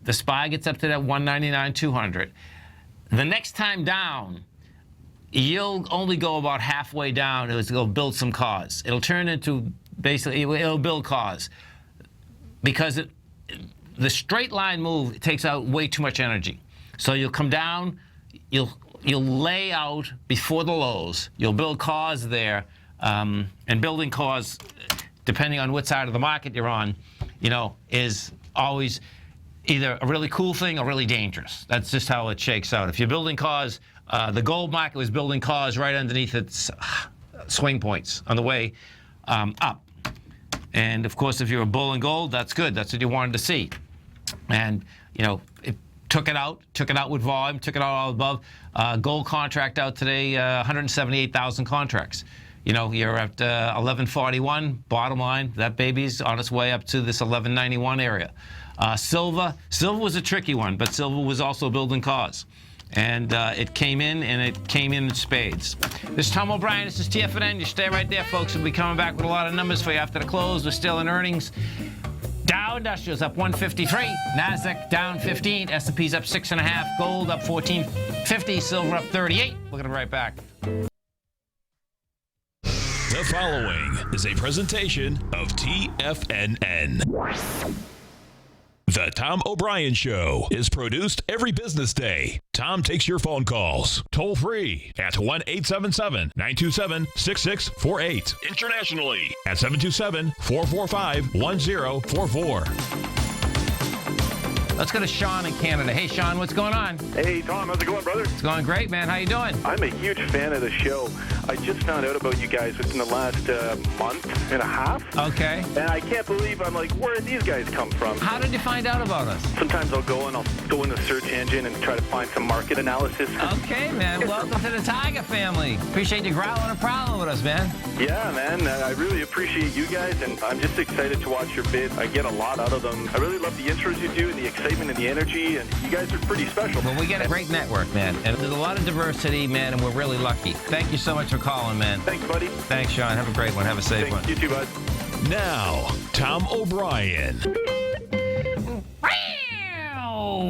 the SPY gets up to that 199.200. The next time down, you'll only go about halfway down. It'll build some cause. It'll turn into, basically, it'll build cause. Because the straight line move takes out way too much energy. So you'll come down, you'll lay out before the lows, you'll build cause there, and building cause, depending on what side of the market you're on, you know, is always either a really cool thing or really dangerous. That's just how it shakes out. If you're building cause, the gold market was building cause right underneath its swing points on the way up. And of course, if you're a bull in gold, that's good. That's what you wanted to see. And, you know, it took it out with volume, took it out all above. Gold contract out today, 178,000 contracts. You know, you're at 1141, bottom line. That baby's on its way up to this 1191 area. Silver was a tricky one, but silver was also building cause. And it came in spades. This is Tom O'Brien. This is TFNN. You stay right there, folks. We'll be coming back with a lot of numbers for you after the close. We're still in earnings. Dow Industrials up 153. NASDAQ down 15. S&P's up 6.5. Gold up 14.50. Silver up 38. We're going to be right back. The following is a presentation of TFNN. The Tom O'Brien Show is produced every business day. Tom takes your phone calls toll free at 1-877-927-6648. Internationally at 727-445-1044. Let's go to Sean in Canada. Hey, Sean, what's going on? Hey, Tom, how's it going, brother? It's going great, man. How you doing? I'm a huge fan of the show. I just found out about you guys within the last month and a half. Okay. And I can't believe, I'm like, where did these guys come from? How did you find out about us? Sometimes I'll go in the search engine and try to find some market analysis. Okay, man. Welcome to the Tiger family. Appreciate you growling and prowling with us, man. Yeah, man. I really appreciate you guys, and I'm just excited to watch your bid. I get a lot out of them. I really love the intros you do and the excitement and the energy, and you guys are pretty special. Well, we get a great network, man, and there's a lot of diversity, man, and we're really lucky. Thank you so much for calling, man. Thanks, buddy. Thanks, Sean. Have a great one. Have a safe one. You too, bud. Now, Tom O'Brien.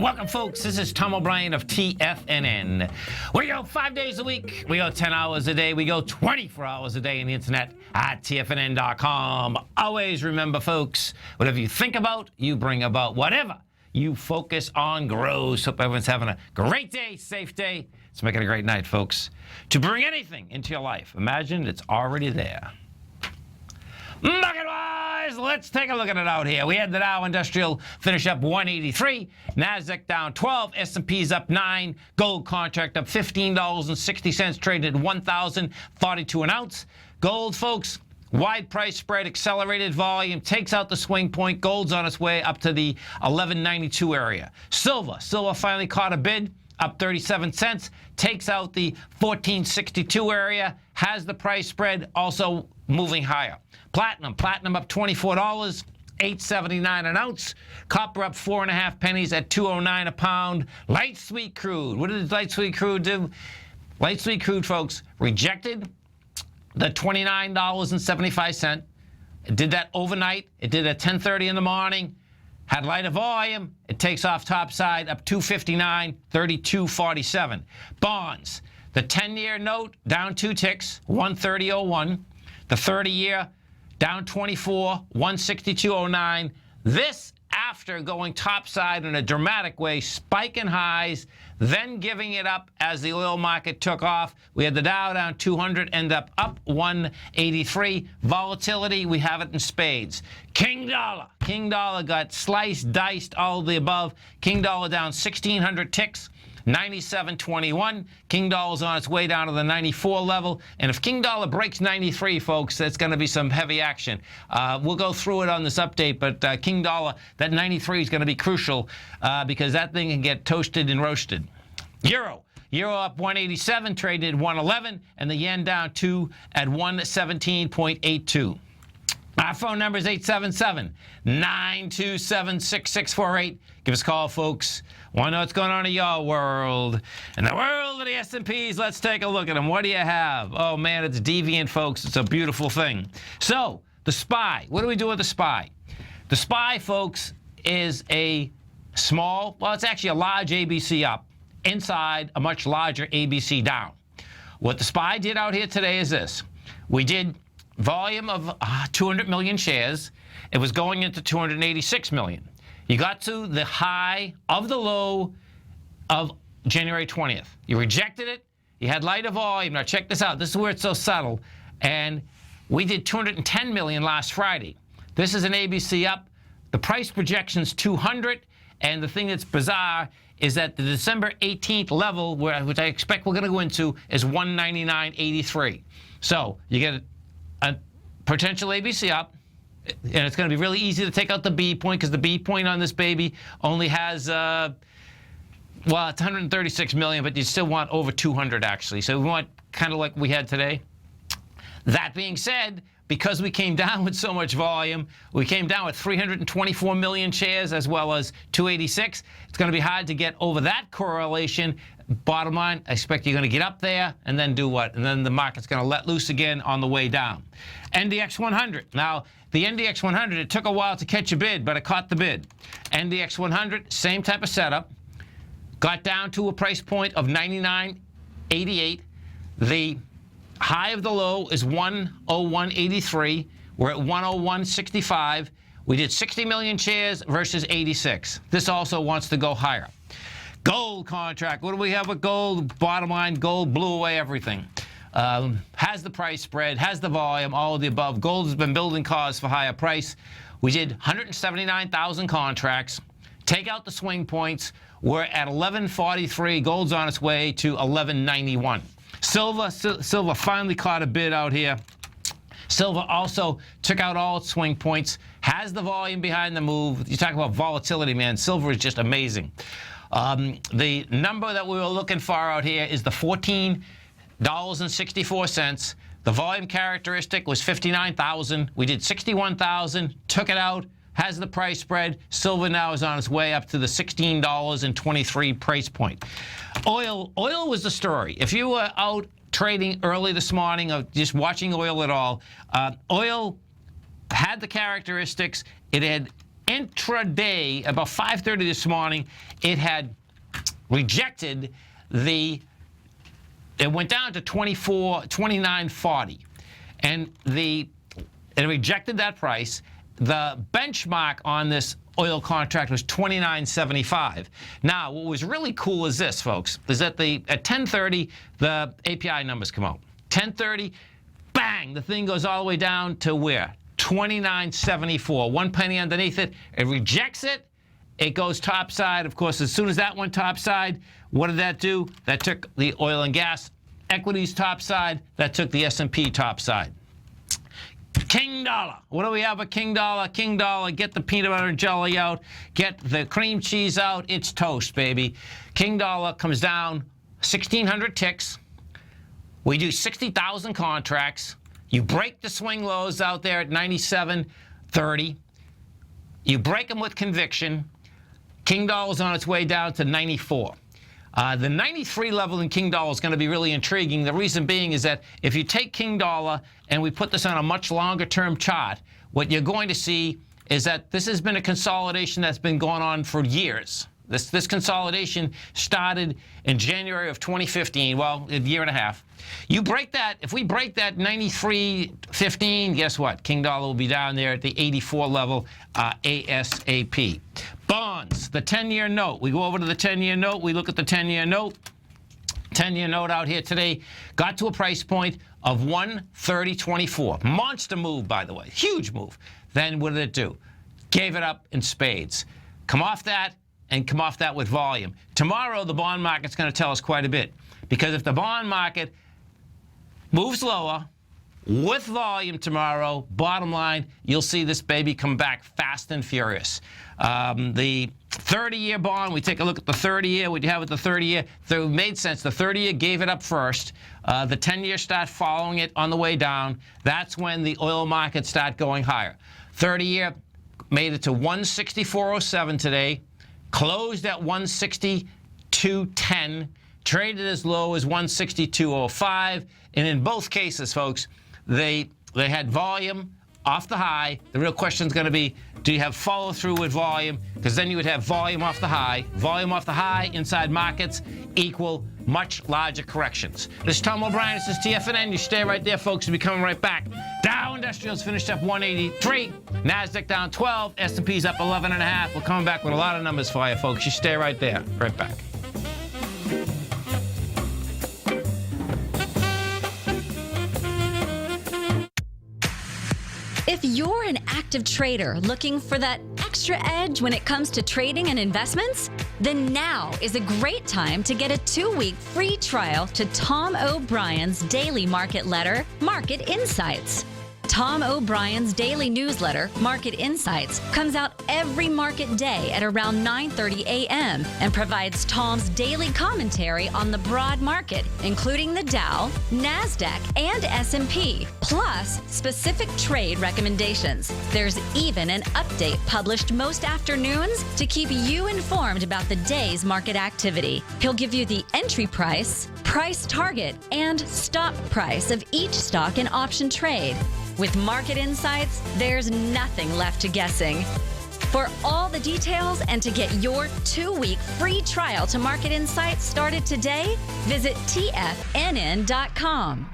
Welcome, folks. This is Tom O'Brien of TFNN. We go 5 days a week. We go 10 hours a day. We go 24 hours a day on the internet at TFNN.com. Always remember, folks, whatever you think about, you bring about. Whatever you focus on grows. Hope everyone's having a great day, safe day. Let's make it a great night, folks. To bring anything into your life, imagine it's already there. Market-wise, let's take a look at it out here. We had the Dow Industrial finish up 183, NASDAQ down 12, S&P's up 9, gold contract up $15.60, traded at $1,042 an ounce. Gold, folks, wide price spread, accelerated volume, takes out the swing point. Gold's on its way up to the 1192 area. Silver finally caught a bid. up 37 cents, takes out the 1462 area, has the price spread also moving higher. Platinum up $24, $8.79 an ounce. Copper up 4.5 pennies at $2.09 a pound. Light sweet crude. What did light sweet crude do? Light sweet crude, folks, rejected the $29.75. It did that overnight. It did at 10:30 in the morning. Had lighter volume. It takes off topside up 259, 32.47. Bonds. The 10-year note down 2 ticks, 130.01. The 30-year down 24, 162.09. This after going topside in a dramatic way, spiking highs, then giving it up as the oil market took off. We had the Dow down 200, end up 183. Volatility, we have it in spades. King dollar. King dollar got sliced, diced, all of the above. King dollar down 1,600 ticks. 97.21. King dollar's on its way down to the 94 level. And if King dollar breaks 93, folks, that's going to be some heavy action. We'll go through it on this update, but King dollar, that 93 is going to be crucial because that thing can get toasted and roasted. Euro up 187, traded 111, and the yen down 2 at 117.82. Our phone number is 877-927-6648. Give us a call, folks. Want to know what's going on in your world? In the world of the S&Ps, let's take a look at them. What do you have? Oh, man, it's deviant, folks. It's a beautiful thing. So, the SPY. What do we do with the SPY? The SPY, folks, is a small, well, it's actually a large ABC up inside a much larger ABC down. What the SPY did out here today is this. We did volume of 200 million shares. It was going into 286 million. You got to the high of the low of January 20th. You rejected it. You had lighter volume. Now check this out. This is where it's so subtle. And we did 210 million last Friday. This is an ABC up. The price projection's 200. And the thing that's bizarre is that the December 18th level, which I expect we're going to go into, is 199.83. So you get a potential ABC up. And it's going to be really easy to take out the B point because the B point on this baby only has, well, it's 136 million, but you still want over 200 actually. So we want kind of like we had today. That being said, because we came down with so much volume, we came down with 324 million shares as well as 286. It's going to be hard to get over that correlation. Bottom line, I expect you're going to get up there and then do what? And then the market's going to let loose again on the way down. NDX 100. Now, the NDX 100, it took a while to catch a bid, but it caught the bid. NDX 100, same type of setup. Got down to a price point of 99.88. The high of the low is 101.83. We're at 101.65. We did 60 million shares versus 86. This also wants to go higher. Gold contract. What do we have with gold? Bottom line, gold blew away everything. Has the price spread, has the volume, all of the above. Gold has been building cause for higher price. We did 179,000 contracts. Take out the swing points. We're at 1143. Gold's on its way to 1191. Silver finally caught a bid out here. Silver also took out all its swing points, has the volume behind the move. You talk about volatility, man. Silver is just amazing. The number that we were looking for out here is the $14.64. The volume characteristic was 59,000. We did 61,000, took it out, has the price spread. Silver now is on its way up to the $16.23 price point. Oil was the story. If you were out trading early this morning or just watching oil at all, oil had the characteristics. It had intraday, about 5:30 this morning, it had rejected it went down to 29.40, and it rejected that price. The benchmark on this oil contract was 29.75. Now, what was really cool is this, folks, is that at 10:30 the API numbers come out. 10:30, bang, the thing goes all the way down to where? 29.74. 1 penny underneath it. It rejects it. It goes topside. Of course, as soon as that went topside, what did that do? That took the oil and gas equities topside. That took the S&P topside. King Dollar. What do we have at King Dollar? King Dollar, get the peanut butter and jelly out, get the cream cheese out. It's toast, baby. King Dollar comes down 1,600 ticks. We do 60,000 contracts. You break the swing lows out there at 97.30. You break them with conviction. King Dollar's on its way down to 94. The 93 level in King Dollar is going to be really intriguing. The reason being is that if you take King Dollar and we put this on a much longer term chart, what you're going to see is that this has been a consolidation that's been going on for years. This consolidation started in January of 2015, well, a year and a half. You break that, if we break that 93.15, guess what? King Dollar will be down there at the 84 level ASAP. Bonds, the 10-year note. We go over to the 10-year note. We look at the 10-year note. 10-year note out here today got to a price point of 130.24. Monster move, by the way. Huge move. Then what did it do? Gave it up in spades. Come off that and come off that with volume. Tomorrow, the bond market's going to tell us quite a bit. Because if the bond market moves lower with volume tomorrow, bottom line, you'll see this baby come back fast and furious. The 30-year bond, we take a look at the 30-year. What do you have with the 30-year? So it made sense. The 30-year gave it up first. The 10-year start following it on the way down. That's when the oil markets start going higher. 30-year made it to 164.07 today. Closed at 162.10. Traded as low as 162.05. And in both cases, folks, they had volume off the high. The real question is going to be, do you have follow through with volume? Because then you would have volume off the high. Volume off the high inside markets equal much larger corrections. This is Tom O'Brien. This is TFNN. You stay right there, folks. We'll be coming right back. Dow Industrials finished up 183. NASDAQ down 12. S&P's up 11.5. We're coming back with a lot of numbers for you, folks. You stay right there. Right back. If you're an active trader looking for that extra edge when it comes to trading and investments, then now is a great time to get a 2-week free trial to Tom O'Brien's daily market letter, Market Insights. Tom O'Brien's daily newsletter, Market Insights, comes out every market day at around 9:30 a.m. and provides Tom's daily commentary on the broad market, including the Dow, NASDAQ, and S&P, plus specific trade recommendations. There's even an update published most afternoons to keep you informed about the day's market activity. He'll give you the entry price, price target, and stop price of each stock and option trade. With Market Insights, there's nothing left to guessing. For all the details and to get your 2-week free trial to Market Insights started today, visit TFNN.com.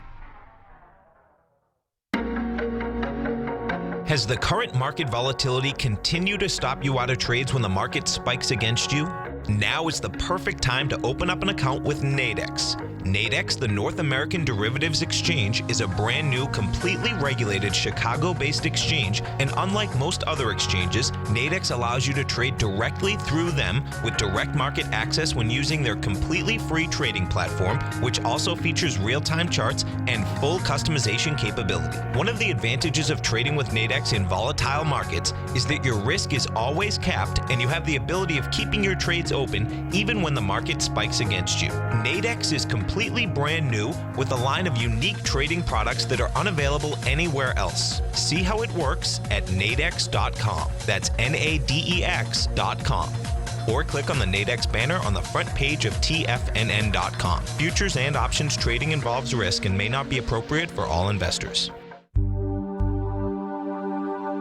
Has the current market volatility continued to stop you out of trades when the market spikes against you? Now is the perfect time to open up an account with Nadex. Nadex, the North American Derivatives Exchange, is a brand new, completely regulated Chicago-based exchange, and unlike most other exchanges, Nadex allows you to trade directly through them with direct market access when using their completely free trading platform, which also features real-time charts and full customization capability. One of the advantages of trading with Nadex in volatile markets is that your risk is always capped and you have the ability of keeping your trades open even when the market spikes against you. Nadex is completely brand new with a line of unique trading products that are unavailable anywhere else. See how it works at nadex.com. That's NADEX.com. Or click on the Nadex banner on the front page of TFNN.com. Futures and options trading involves risk and may not be appropriate for all investors.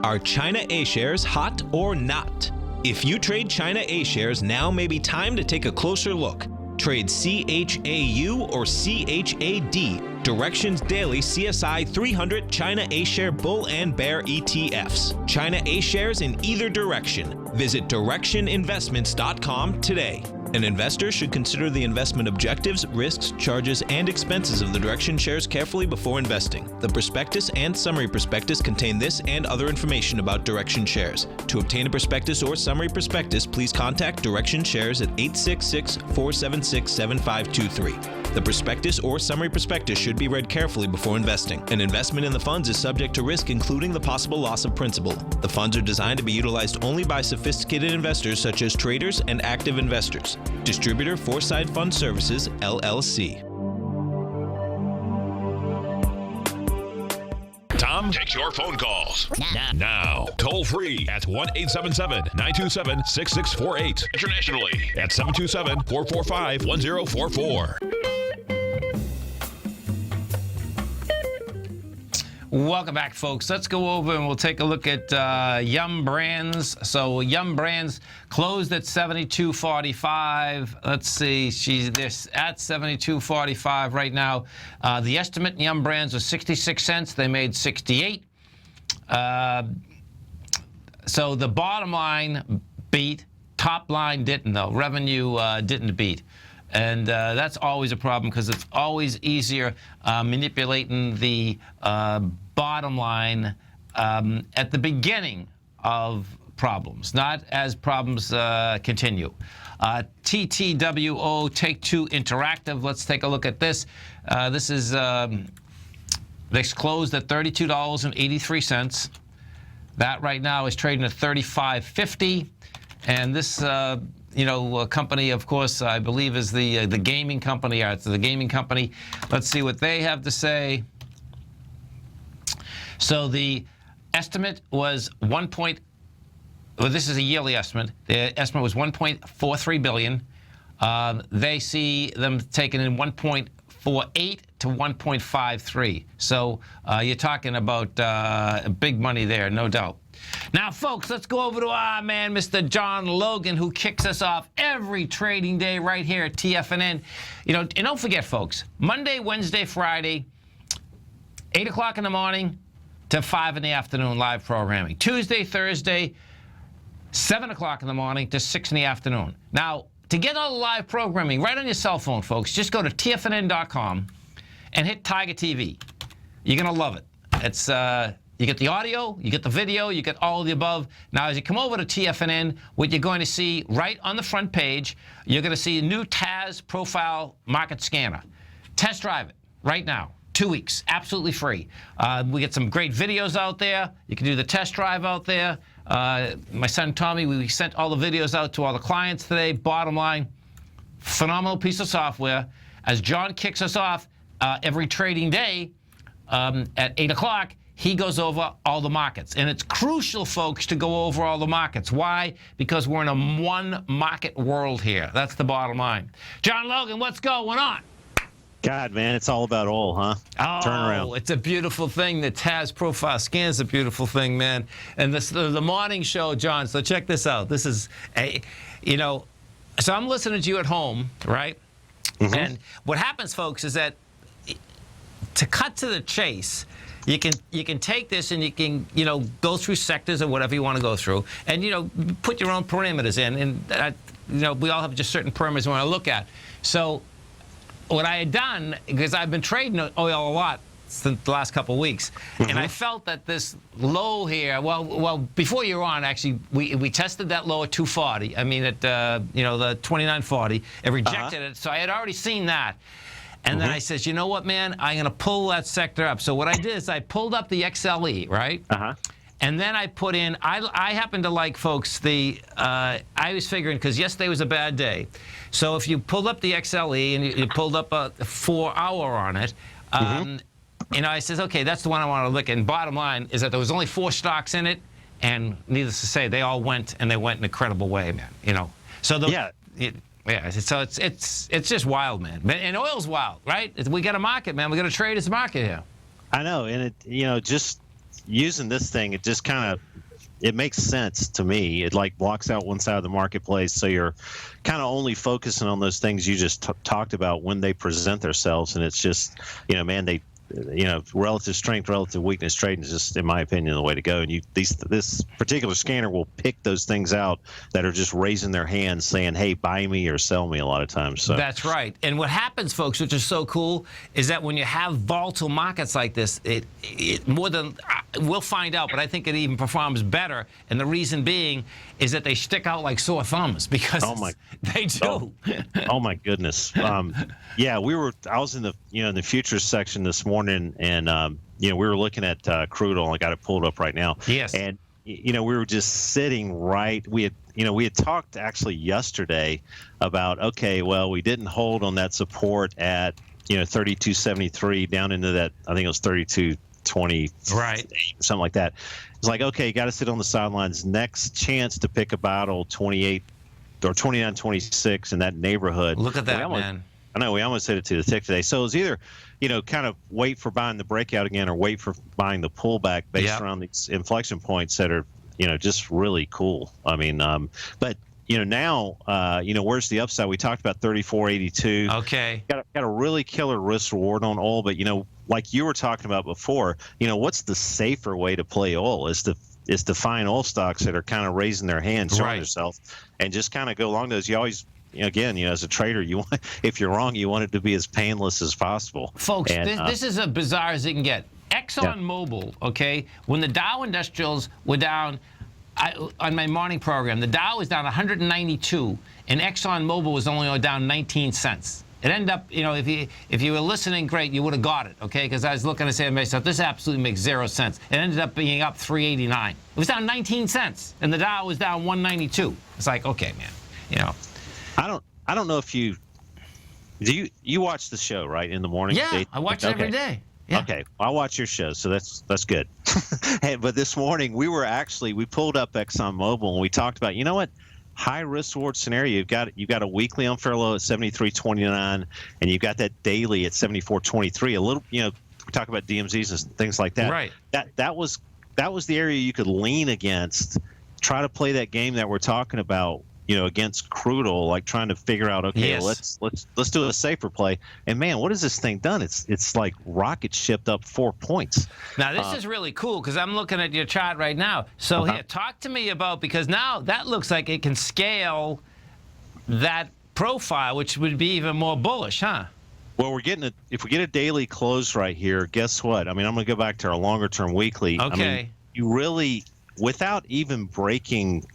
Are China A-shares hot or not? If you trade China A-shares, now may be time to take a closer look. Trade CHAU or CHAD, Directions Daily CSI 300 China A-share Bull and Bear ETFs. China A-shares in either direction. Visit directioninvestments.com today. An investor should consider the investment objectives, risks, charges, and expenses of the Direction shares carefully before investing. The prospectus and summary prospectus contain this and other information about Direction shares. To obtain a prospectus or summary prospectus, please contact Direction shares at 866-476-7523. The prospectus or summary prospectus should be read carefully before investing. An investment in the funds is subject to risk, including the possible loss of principal. The funds are designed to be utilized only by sophisticated investors such as traders and active investors. Distributor Foreside Fund Services, LLC. Tom takes your phone calls now. Toll free at 1-877-927-6648. Internationally at 727-445-1044. Welcome back, folks. Let's go over and we'll take a look at Yum Brands. So Yum Brands closed at $72.45. Let's see, she's this at $72.45 right now. The estimate in Yum Brands was 66 cents. They made 68. So the bottom line beat, top line didn't though. Revenue didn't beat. And that's always a problem because it's always easier manipulating the bottom line at the beginning of problems, not as problems continue. TTWO, Take-Two Interactive. Let's take a look at this. This is, they closed at $32.83. That right now is trading at $35.50. And this company, of course, I believe is the gaming company. It's the gaming company. Let's see what they have to say. So the estimate was this is a yearly estimate. The estimate was $1.43 billion. They see them taking in 1.48 to 1.53. So you're talking about big money there, no doubt. Now, folks, let's go over to our man, Mr. John Logan, who kicks us off every trading day right here at TFNN. And don't forget, folks, Monday, Wednesday, Friday, 8 o'clock in the morning to 5 in the afternoon live programming. Tuesday, Thursday, 7 o'clock in the morning to 6 in the afternoon. Now, to get all the live programming right on your cell phone, folks, just go to TFNN.com and hit Tiger TV. You're going to love it. It's... You get the audio, you get the video, you get all of the above. Now, as you come over to TFNN, what you're going to see right on the front page, you're going to see a new TAS Profile Market Scanner. Test drive it right now. 2 weeks, absolutely free. We get some great videos out there. You can do the test drive out there. My son Tommy, we sent all the videos out to all the clients today. Bottom line, phenomenal piece of software. As John kicks us off every trading day at 8 o'clock, he goes over all the markets. And it's crucial, folks, to go over all the markets. Why? Because we're in a one-market world here. That's the bottom line. John Logan, what's going on? God, man, it's all about oil, huh? Turn around. It's a beautiful thing. The TAS Profile Scan is a beautiful thing, man. And the morning show, John, so check this out. This is, so I'm listening to you at home, right? Mm-hmm. And what happens, folks, is that to cut to the chase, you can take this and you can go through sectors or whatever you want to go through, and put your own parameters in, and we all have just certain parameters we want to look at. So what I had done, because I've been trading oil a lot since the last couple of weeks, mm-hmm. and I felt that this low here, well before you were on, actually we tested that low at 240. I mean at the 29.40. It rejected it, so I had already seen that. And then I says, you know what, man? I'm going to pull that sector up. So what I did is I pulled up the XLE, right? And then I put in, I happen to like, folks, I was figuring, because yesterday was a bad day. So if you pulled up the XLE and you pulled up a 4-hour on it, I says, okay, that's the one I want to look at. And bottom line is that there was only 4 stocks in it, and needless to say, they all went, and they went in an incredible way, man. So so it's just wild, man. And oil's wild, right? We got a market, man. We got to trade as a market here. I know, and just using this thing, it just kind of it makes sense to me. It like blocks out one side of the marketplace, so you're kind of only focusing on those things you just talked about when they present themselves, and it's just man, relative strength, relative weakness trading is just, in my opinion, the way to go. And this particular scanner will pick those things out that are just raising their hands saying, hey, buy me or sell me a lot of times. So that's right. And what happens, folks, which is so cool, is that when you have volatile markets like this, it more than we'll find out, but I think it even performs better. And the reason being is that they stick out like sore thumbs because they do. Oh my goodness. Yeah, I was in the futures section this morning, and we were looking at crude oil. I got it pulled up right now. Yes. And we were just sitting right. We had talked actually yesterday about, okay, well, we didn't hold on that support at 32.73 down into that. I think it was 32.20, right, something like that. It's like, okay, you got to sit on the sidelines. Next chance to pick a battle, 28 or 29.26 in that neighborhood. Look at that, man. I know we almost hit it to the tick today. So it's either, kind of wait for buying the breakout again or wait for buying the pullback based around these inflection points that are, just really cool. I mean, but now, where's the upside? We talked about 34.82. Okay. Got a really killer risk reward on oil, but like you were talking about before, what's the safer way to play oil is to find oil stocks that are kind of raising their hands, showing themselves, and just kind of go along those. You always, again, as a trader, if you're wrong, you want it to be as painless as possible. Folks, this is as bizarre as it can get. ExxonMobil, okay, when the Dow Industrials were down, on my morning program, the Dow was down 192, and ExxonMobil was only down 19 cents. It ended up, if you were listening, great, you would have got it, okay? Because I was looking to say to myself, this absolutely makes 0 sense. It ended up being up 389. It was down 19 cents, and the Dow was down 192. It's like, okay, man, I don't know if you watch the show, right, in the morning? Yeah, I watch it every day. Yeah. Okay, I watch your show, so that's good. Hey, but this morning we pulled up ExxonMobil and we talked about, what, high risk reward scenario. You've got a weekly unfair low at 73.29, and you've got that daily at 74.23. A little, we talk about DMZs and things like that. Right. That was the area you could lean against, try to play that game that we're talking about. Against crude oil, like trying to figure out, okay, yes, let's do a safer play. And man, what has this thing done? It's like rocket shipped up 4 points. Now this is really cool because I'm looking at your chart right now. So here, talk to me about, because now that looks like it can scale that profile, which would be even more bullish, huh? Well, if we get a daily close right here, guess what? I mean, I'm going to go back to our longer term weekly. Okay. I mean, you really, without even breaking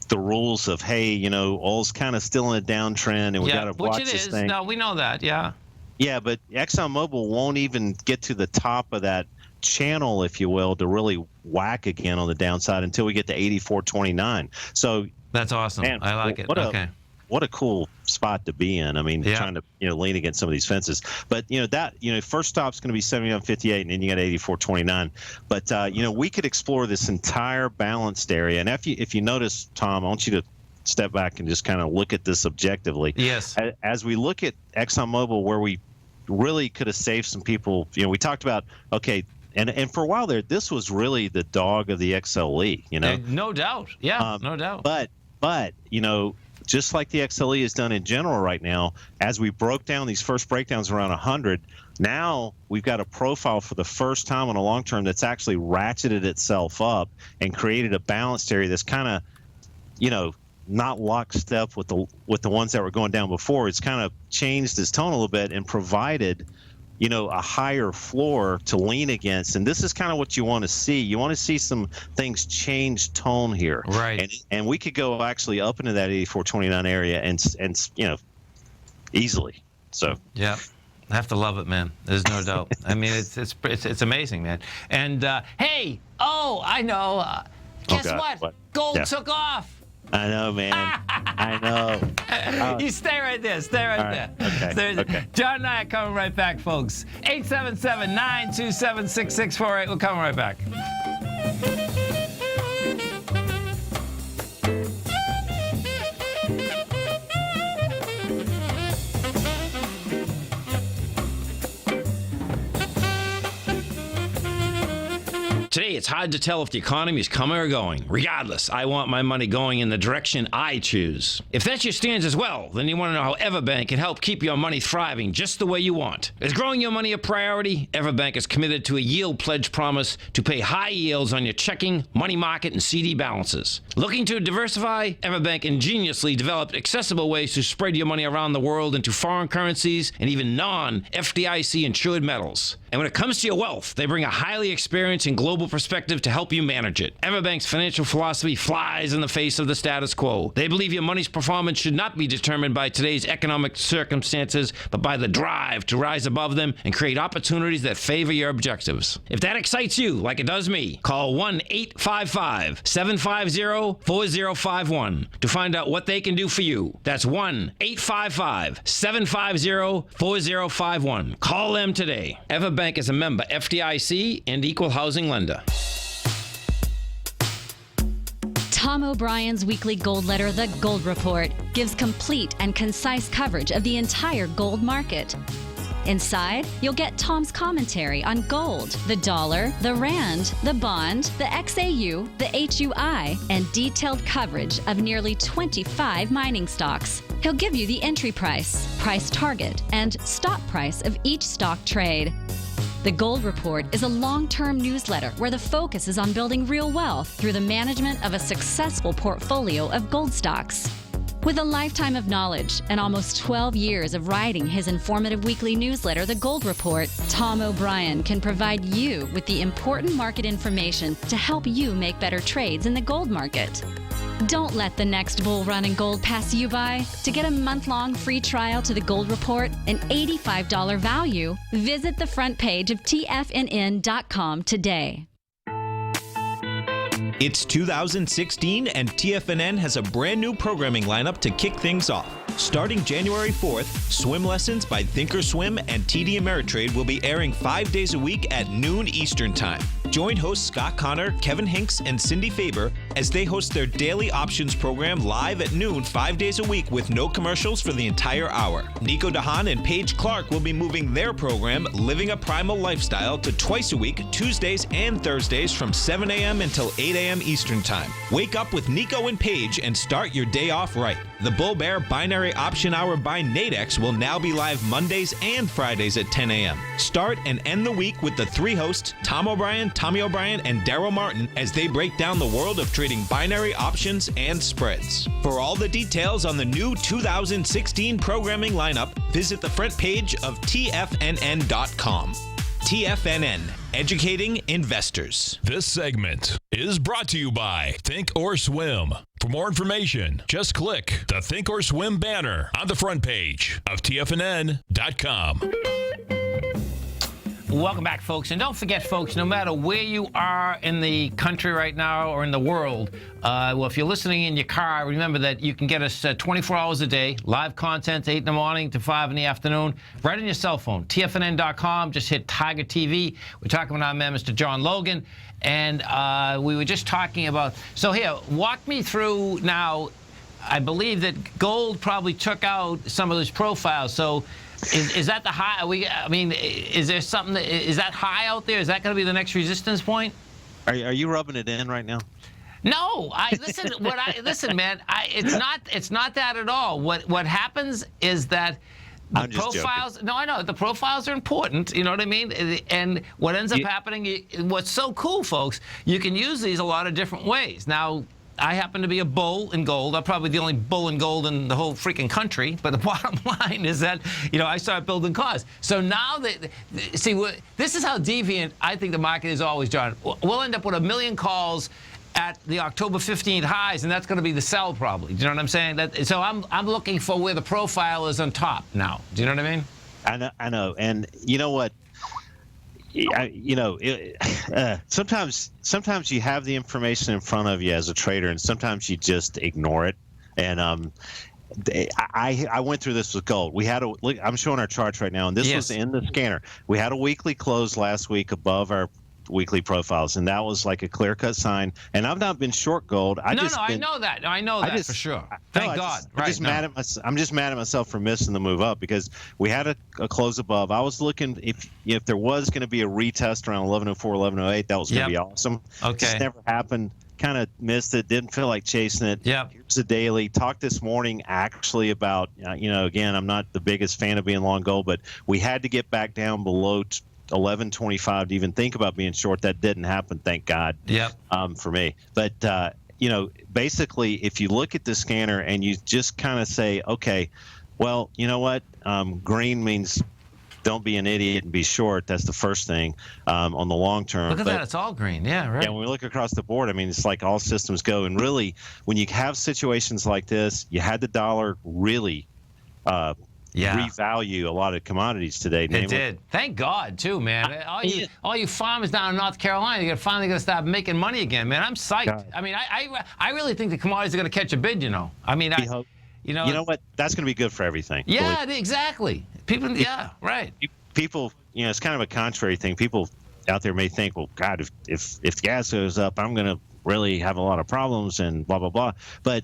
the rules of, hey, oil's kind of still in a downtrend, and we got to watch this thing. No, we know that. Yeah. Yeah, but ExxonMobil won't even get to the top of that channel, if you will, to really whack again on the downside until we get to 84.29. So that's awesome. Man, I like it. What a cool spot to be in. I mean, trying to lean against some of these fences. But first stop's going to be 71.58, and then you got 84.29. But we could explore this entire balanced area. And if you notice, Tom, I want you to step back and just kind of look at this objectively. Yes. As we look at ExxonMobil, where we really could have saved some people. We talked about, okay, and for a while there, this was really the dog of the XLE. No doubt. Yeah, no doubt. But just like the XLE has done in general right now, as we broke down these first breakdowns around 100, now we've got a profile for the first time on a long term that's actually ratcheted itself up and created a balanced area that's kind of, not lockstep with the ones that were going down before. It's kind of changed its tone a little bit and provided, a higher floor to lean against. And this is kind of what you want to see. You want to see some things change tone here. Right. And we could go actually up into that 84.29 area and easily. So. Yeah. I have to love it, man. There's no doubt. I mean, it's amazing, man. And hey, I know. Guess what? Gold took off. I know, man. I know. You stay right there. Stay right there. Okay. John and I are coming right back, folks. 877-927-6648. We're coming right back. Today, it's hard to tell if the economy is coming or going. Regardless, I want my money going in the direction I choose. If that's your stance as well, then you want to know how EverBank can help keep your money thriving just the way you want. Is growing your money a priority? EverBank is committed to a yield pledge promise to pay high yields on your checking, money market, and CD balances. Looking to diversify? EverBank ingeniously developed accessible ways to spread your money around the world into foreign currencies and even non-FDIC insured metals. And when it comes to your wealth, they bring a highly experienced and global perspective to help you manage it. EverBank's financial philosophy flies in the face of the status quo. They believe your money's performance should not be determined by today's economic circumstances, but by the drive to rise above them and create opportunities that favor your objectives. If that excites you, like it does me, call 1-855-750-4051 to find out what they can do for you. That's 1-855-750-4051. Call them today. EverBank is a member FDIC and equal housing lender. Tom O'Brien's weekly gold letter, The Gold Report, gives complete and concise coverage of the entire gold market. Inside, you'll get Tom's commentary on gold, the dollar, the rand, the bond, the XAU, the HUI, and detailed coverage of nearly 25 mining stocks. He'll give you the entry price, price target, and stop price of each stock trade. The Gold Report is a long-term newsletter where the focus is on building real wealth through the management of a successful portfolio of gold stocks. With a lifetime of knowledge and almost 12 years of writing his informative weekly newsletter, The Gold Report, Tom O'Brien can provide you with the important market information to help you make better trades in the gold market. Don't let the next bull run in gold pass you by. To get a month-long free trial to The Gold Report, an $85 value, visit the front page of TFNN.com today. It's 2016 and TFNN has a brand new programming lineup to kick things off. Starting January 4th, swim lessons by Thinkorswim and TD Ameritrade will be airing 5 days a week at noon Eastern Time. Join hosts Scott Connor, Kevin Hinks, and Cindy Faber as they host their daily options program live at noon 5 days a week with no commercials for the entire hour. Nico DeHaan and Paige Clark will be moving their program, Living a Primal Lifestyle, to twice a week, Tuesdays and Thursdays from 7 a.m. until 8 a.m. Eastern Time. Wake up with Nico and Paige and start your day off right. The Bull Bear Binary Option Hour by Nadex will now be live Mondays and Fridays at 10 a.m. Start and end the week with the three hosts, Tom O'Brien, Tommy O'Brien, and Daryl Martin, as they break down the world of trading binary options and spreads. For all the details on the new 2016 programming lineup, visit the front page of TFNN.com. TFNN, educating investors. This segment is brought to you by Think or Swim. For more information, just click the Think or Swim banner on the front page of TFNN.com. Welcome back, folks. And don't forget, folks, no matter where you are in the country right now or in the world, well, if you're listening in your car, remember that you can get us 24 hours a day, live content, 8 in the morning to 5 in the afternoon, right on your cell phone. TFNN.com, just hit Tiger TV. We're talking with our man, Mr. John Logan. And we were just talking about, so here, walk me through now. I believe that gold probably took out some of those profiles. So is that the high? Is there something is that high out there? Is that going to be the next resistance point? Are you rubbing it in right now? No, listen, man. It's not that at all. What happens is that the profiles. No, I know the profiles are important. You know what I mean? And what ends up happening, what's so cool, folks, you can use these a lot of different ways. Now, I happen to be a bull in gold. I'm probably the only bull in gold in the whole freaking country. But the bottom line is that, I start building cars. So now this is how deviant I think the market is always, John. We'll end up with 1 million calls at the October 15th highs, and that's going to be the sell probably. Do you know what I'm saying? So I'm looking for where the profile is on top now. Do you know what I mean? I know. And you know what? Sometimes you have the information in front of you as a trader, and sometimes you just ignore it. And I went through this with gold. We had I'm showing our charts right now, and this was in the scanner. We had a weekly close last week above our weekly profiles, and that was like a clear-cut sign. And I've not been short gold. I know that. I know that for sure. Thank God. I'm just mad at myself for missing the move up because we had a close above. I was looking if there was going to be a retest around 1104, 1108, that was going to be awesome. Okay. Just never happened. Kind of missed it. Didn't feel like chasing it. Yep. Here's the daily. Talked this morning actually about, again, I'm not the biggest fan of being long gold, but we had to get back down below 1125 to even think about being short. That didn't happen, thank God. Yep. For me. But, basically, if you look at the scanner and you just kind of say, okay, well, you know what? Green means don't be an idiot and be short. That's the first thing on the long term. Look at that. It's all green. Yeah, right. Yeah, when we look across the board, I mean, it's like all systems go. And really, when you have situations like this, you had the dollar really revalue a lot of commodities today. It did. Thank God, too, man. All you farmers down in North Carolina, you're finally going to start making money again, man. I'm psyched. God. I mean, I really think the commodities are going to catch a bid, I mean, you know what? That's going to be the good for everything. Yeah, exactly. People, right. People, it's kind of a contrary thing. People out there may think, well, God, if gas goes up, I'm going to really have a lot of problems and blah, blah, blah. But,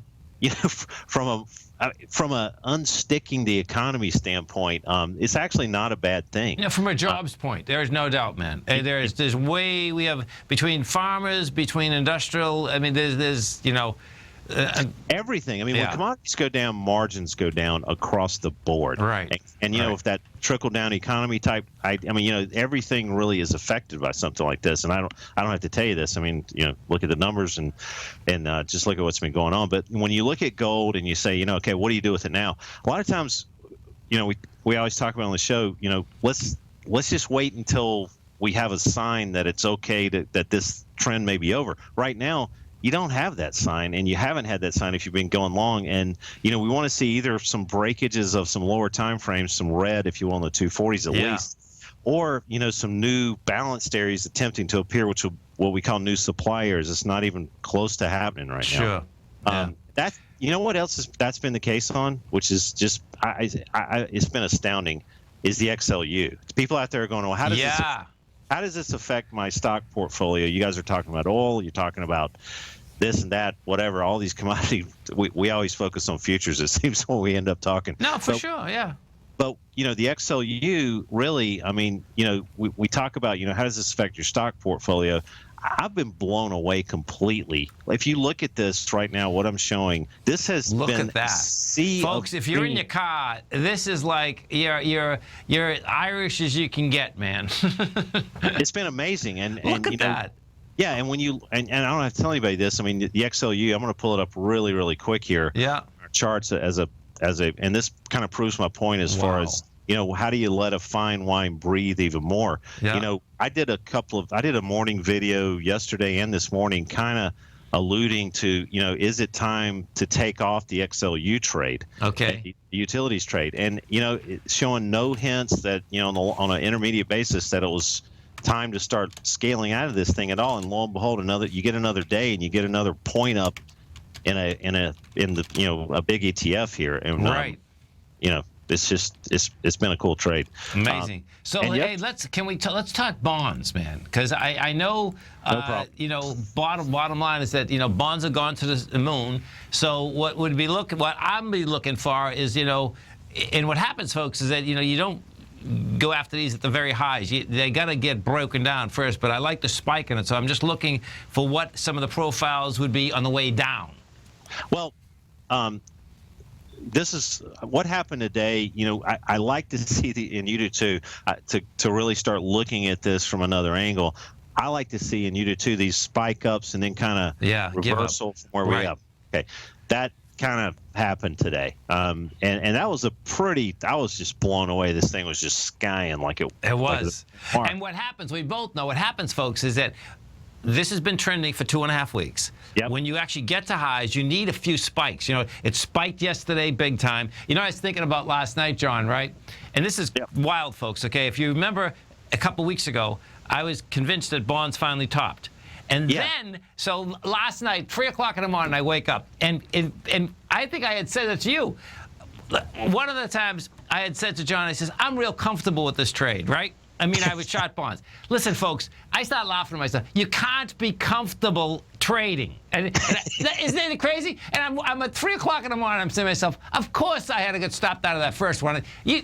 from a unsticking the economy standpoint, it's actually not a bad thing. Yeah, from a jobs point, there is no doubt, man. We have between farmers, between industrial. I mean, there's everything. I mean, when commodities go down, margins go down across the board. Right. And if that trickle down economy type, I mean, everything really is affected by something like this. And I don't have to tell you this. I mean, look at the numbers and just look at what's been going on. But when you look at gold and you say, okay, what do you do with it now? A lot of times, we always talk about on the show, let's just wait until we have a sign that it's okay that this trend may be over. Right now, you don't have that sign, and you haven't had that sign if you've been going long. And, we want to see either some breakages of some lower time frames, some red, if you will, on the 240s at least, or, some new balanced areas attempting to appear, which will what we call new supply areas. It's not even close to happening right now. Sure. That, what else that's been the case on, which is just, it's been astounding, is the XLU. People out there are going, well, how does this affect my stock portfolio? You guys are talking about oil. You're talking about this and that, whatever, all these commodities. We always focus on futures, it seems, when we end up talking. No, for sure, yeah. But, the XLU really, I mean, we talk about, how does this affect your stock portfolio? I've been blown away completely. If you look at this right now, what I'm showing, this has look been at that. Folks, if you're in your car, this is like you're Irish as you can get, man. It's been amazing. And look at that. Yeah, and when and I don't have to tell anybody this. I mean, the XLU, I'm going to pull it up really, really quick here. Yeah. Our charts as a, and this kind of proves my point as far as, how do you let a fine wine breathe even more? Yeah. I did a morning video yesterday and this morning kind of alluding to, is it time to take off the XLU trade? Okay. The utilities trade. And, it's showing no hints that, on an intermediate basis that it was time to start scaling out of this thing at all. And lo and behold, you get another day and you get another point up in a big ETF here. And, right. It's just it's been a cool trade. Amazing. Hey, let's talk bonds, man, because I know bottom line is that bonds have gone to the moon. So what I'm be looking for is and what happens, folks, is that you don't go after these at the very highs. They got to get broken down first. But I like the spike in it, so I'm just looking for what some of the profiles would be on the way down. Well. This is what happened today. I like to see and you do too, to really start looking at this from another angle. I like to see, and you do too, these spike ups and then kind of reversal from where we up. Okay, that kind of happened today, and that was I was just blown away. This thing was just skying like it was. And what happens? We both know what happens, folks, is that this has been trending for 2.5 weeks. Yep. When you actually get to highs, you need a few spikes. It spiked yesterday big time. I was thinking about last night, John, right? And this is wild, folks, okay? If you remember a couple weeks ago, I was convinced that bonds finally topped. And then, so last night, 3 o'clock in the morning, I wake up. And I think I had said it to you. One of the times I had said to John, I says, I'm real comfortable with this trade, right? I mean, I was short bonds. Listen, folks, I start laughing to myself. You can't be comfortable trading. And isn't it crazy? And I'm at 3 o'clock in the morning, I'm saying to myself, of course I had to get stopped out of that first one. You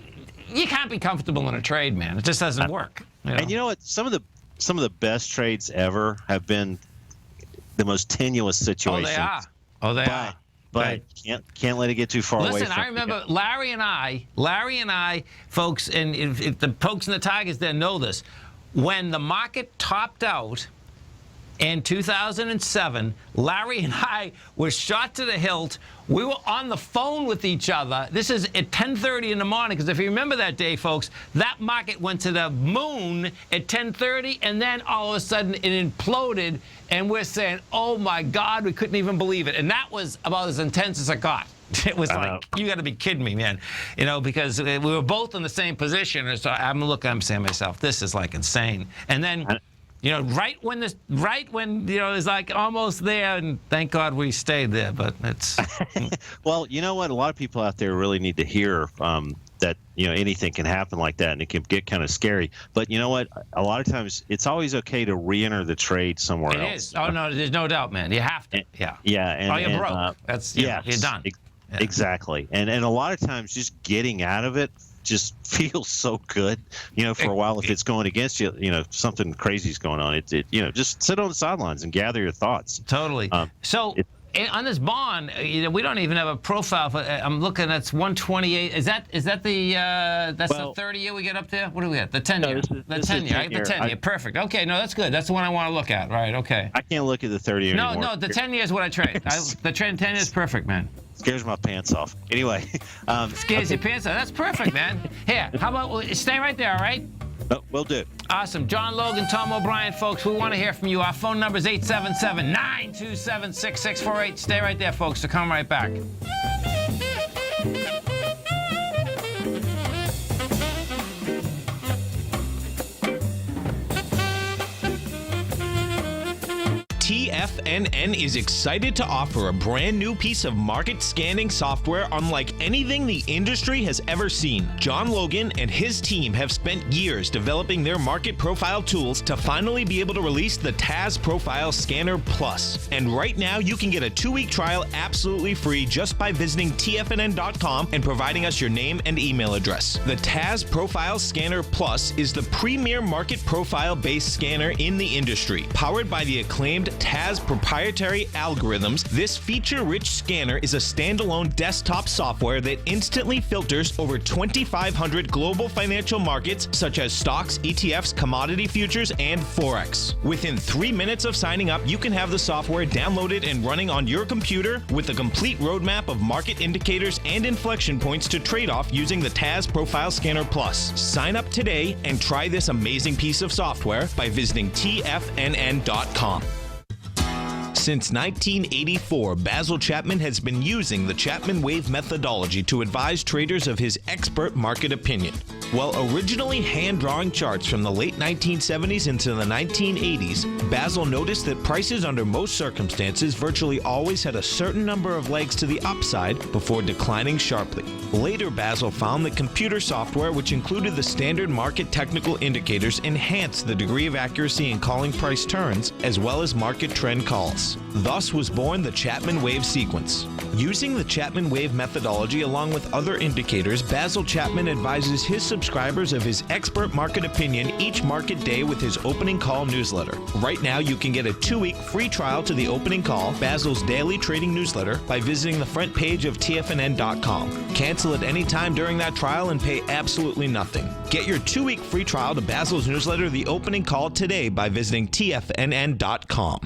can't be comfortable in a trade, man. It just doesn't work. You know? And you know what? Some of the best trades ever have been the most tenuous situations. Oh, they are. But can't let it get too far away. Listen, I remember Larry and I, folks, and if the Pokes and the Tigers then know this, when the market topped out in 2007, Larry and I were shot to the hilt. We were on the phone with each other. This is at 10:30 in the morning, because if you remember that day, folks, that market went to the moon at 10:30, and then all of a sudden it imploded, and we're saying, oh my God, we couldn't even believe it. And that was about as intense as it got. It was like, you got to be kidding me, man. You know, because we were both in the same position. And so I'm saying to myself, this is like insane. And then, you know, right when you know, it's like almost there, and thank God we stayed there. But it's well, you know what? A lot of people out there really need to hear that, you know, anything can happen like that, and it can get kind of scary. But you know what? A lot of times, it's always okay to re-enter the trade somewhere else. It is. Oh no, there's no doubt, man. You have to. Yeah. And, you're broke. That's you're done. Exactly. And a lot of times, just getting out of it just feels so good, you know, for a while. If it's going against you, you know, something crazy's going on, it you know, just sit on the sidelines and gather your thoughts. Totally. On this bond, you know, we don't even have a profile for. I'm looking. That's 128. Is that the the 30-year we get up there? What do we got? The 10-year. The 10-year. Right? The 10-year. Perfect. Okay. No, that's good. That's the one I want to look at. Right. Okay. I can't look at the 30-year anymore. No. The 10-year is what I trade. The trend 10 is perfect, man. Scares my pants off. Anyway. Scares your pants off. That's perfect, man. Here. How about stay right there? All right. Oh, will do. Awesome. John Logan, Tom O'Brien, folks, we want to hear from you. Our phone number is 877-927-6648. Stay right there, folks. So come right back. TFNN is excited to offer a brand new piece of market scanning software unlike anything the industry has ever seen. John Logan and his team have spent years developing their market profile tools to finally be able to release the TAS Profile Scanner Plus. And right now, you can get a 2-week trial absolutely free just by visiting TFNN.com and providing us your name and email address. The TAS Profile Scanner Plus is the premier market profile-based scanner in the industry. Powered by the acclaimed TAS proprietary algorithms, this feature-rich scanner is a standalone desktop software that instantly filters over 2,500 global financial markets such as stocks, ETFs, commodity futures, and Forex. Within 3 minutes of signing up, you can have the software downloaded and running on your computer with a complete roadmap of market indicators and inflection points to trade off using the TAS Profile Scanner Plus. Sign up today and try this amazing piece of software by visiting TFNN.com. Since 1984, Basil Chapman has been using the Chapman Wave methodology to advise traders of his expert market opinion. While originally hand-drawing charts from the late 1970s into the 1980s, Basil noticed that prices under most circumstances virtually always had a certain number of legs to the upside before declining sharply. Later, Basil found that computer software, which included the standard market technical indicators, enhanced the degree of accuracy in calling price turns, as well as market trend calls. Thus was born the Chapman Wave sequence. Using the Chapman Wave methodology along with other indicators, Basil Chapman advises his subscribers of his expert market opinion each market day with his opening call newsletter. Right now, you can get a 2-week free trial to the opening call, Basil's daily trading newsletter, by visiting the front page of TFNN.com. Cancel at any time during that trial and pay absolutely nothing. Get your 2-week free trial to Basil's newsletter, The Opening Call, today by visiting TFNN.com.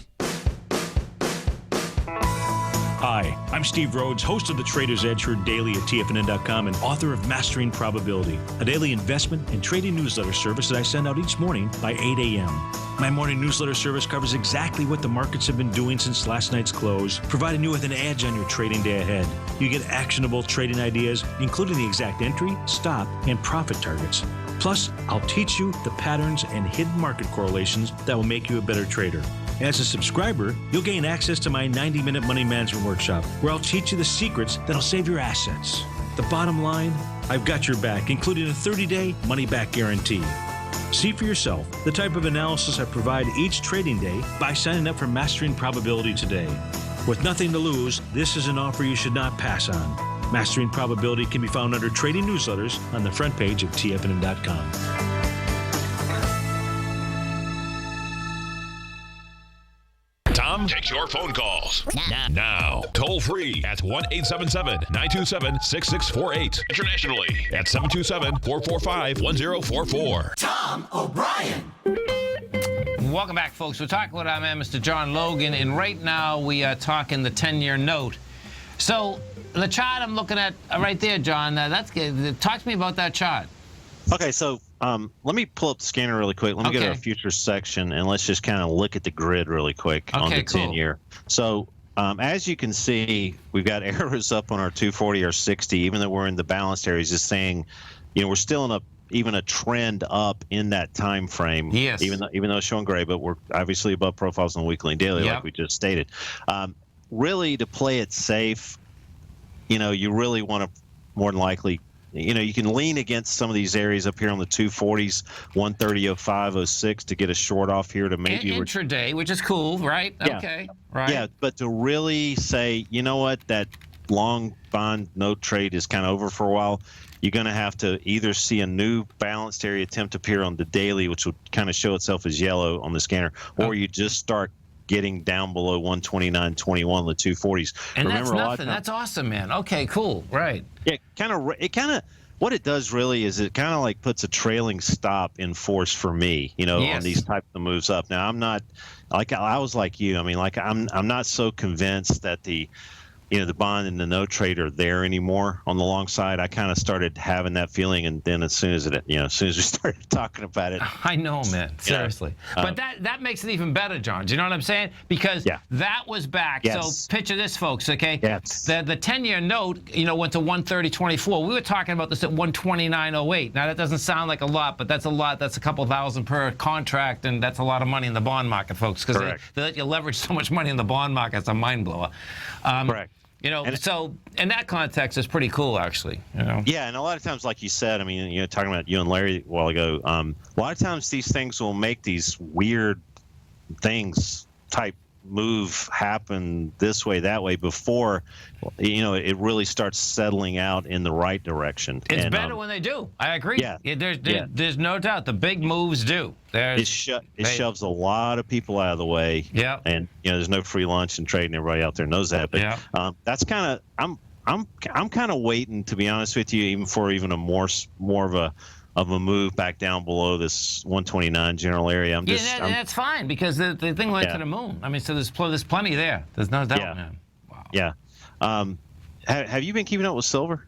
Hi, I'm Steve Rhodes, host of the Trader's Edge heard daily at TFNN.com and author of Mastering Probability, a daily investment and trading newsletter service that I send out each morning by 8 a.m. My morning newsletter service covers exactly what the markets have been doing since last night's close, providing you with an edge on your trading day ahead. You get actionable trading ideas, including the exact entry, stop, and profit targets. Plus, I'll teach you the patterns and hidden market correlations that will make you a better trader. As a subscriber, you'll gain access to my 90-minute money management workshop, where I'll teach you the secrets that'll save your assets. The bottom line, I've got your back, including a 30-day money-back guarantee. See for yourself the type of analysis I provide each trading day by signing up for Mastering Probability today. With nothing to lose, this is an offer you should not pass on. Mastering Probability can be found under Trading Newsletters on the front page of TFNN.com. Tom takes your phone calls now. Toll free at 1-877-927-6648. Internationally at 727-445-1044. Tom O'Brien. Welcome back, folks. We're talking with our man, Mr. John Logan, and right now we are talking the 10-year note. So the chart I'm looking at right there, John, that's good. Talk to me about that chart. Okay, so let me pull up the scanner really quick. Let me go to our futures section, and let's just kind of look at the grid really quick on the 10-year. So as you can see, we've got arrows up on our 240 or 60, even though we're in the balanced areas, just saying, we're still in even a trend up in that time frame. Yes. Even though it's showing gray, but we're obviously above profiles on the weekly and daily, like we just stated. Really, to play it safe, you really want to more than likely. You can lean against some of these areas up here on the 240s, 130.05, 06 to get a short off here to maybe intraday, which is cool, right? Yeah. Okay, right. Yeah, but to really say, you know what, that long bond note trade is kind of over for a while, you're going to have to either see a new balanced area attempt to appear on the daily, which would kind of show itself as yellow on the scanner, or you just start getting down below 129.21 on the 240s. And remember, that's nothing. That's awesome, man. Okay, cool. Right. Yeah, what it does really is it kind of like puts a trailing stop in force for me, on these types of moves up. Now, I'm not like I was like you. I mean, like I'm not so convinced that the bond and the note trade are there anymore on the long side. I kind of started having that feeling, and then as soon as we started talking about it, I know, man, seriously. But that makes it even better, John. Do you know what I'm saying? Because that was back. Yes. So picture this, folks. Okay. Yes. The 10-year note, went to 130.24. We were talking about this at 129.08. Now that doesn't sound like a lot, but that's a lot. That's a couple thousand per contract, and that's a lot of money in the bond market, folks. Because they let you leverage so much money in the bond market. It's a mind blower. Correct. So in that context, it's pretty cool, actually. Yeah, and a lot of times, like you said, I mean, talking about you and Larry a while ago, a lot of times these things will make these weird things type move happen this way, that way before, it really starts settling out in the right direction. It's better when they do. I agree. Yeah. There's no doubt. The big moves do. It shoves a lot of people out of the way. Yeah. And there's no free lunch and trading. Everybody out there knows that. But that's kind of I'm kind of waiting, to be honest with you, even for a more of a move back down below this 129 general area. That's fine, because the thing went to the moon. I mean, so there's plenty there. There's no doubt, man. Wow. Yeah. Have you been keeping up with silver?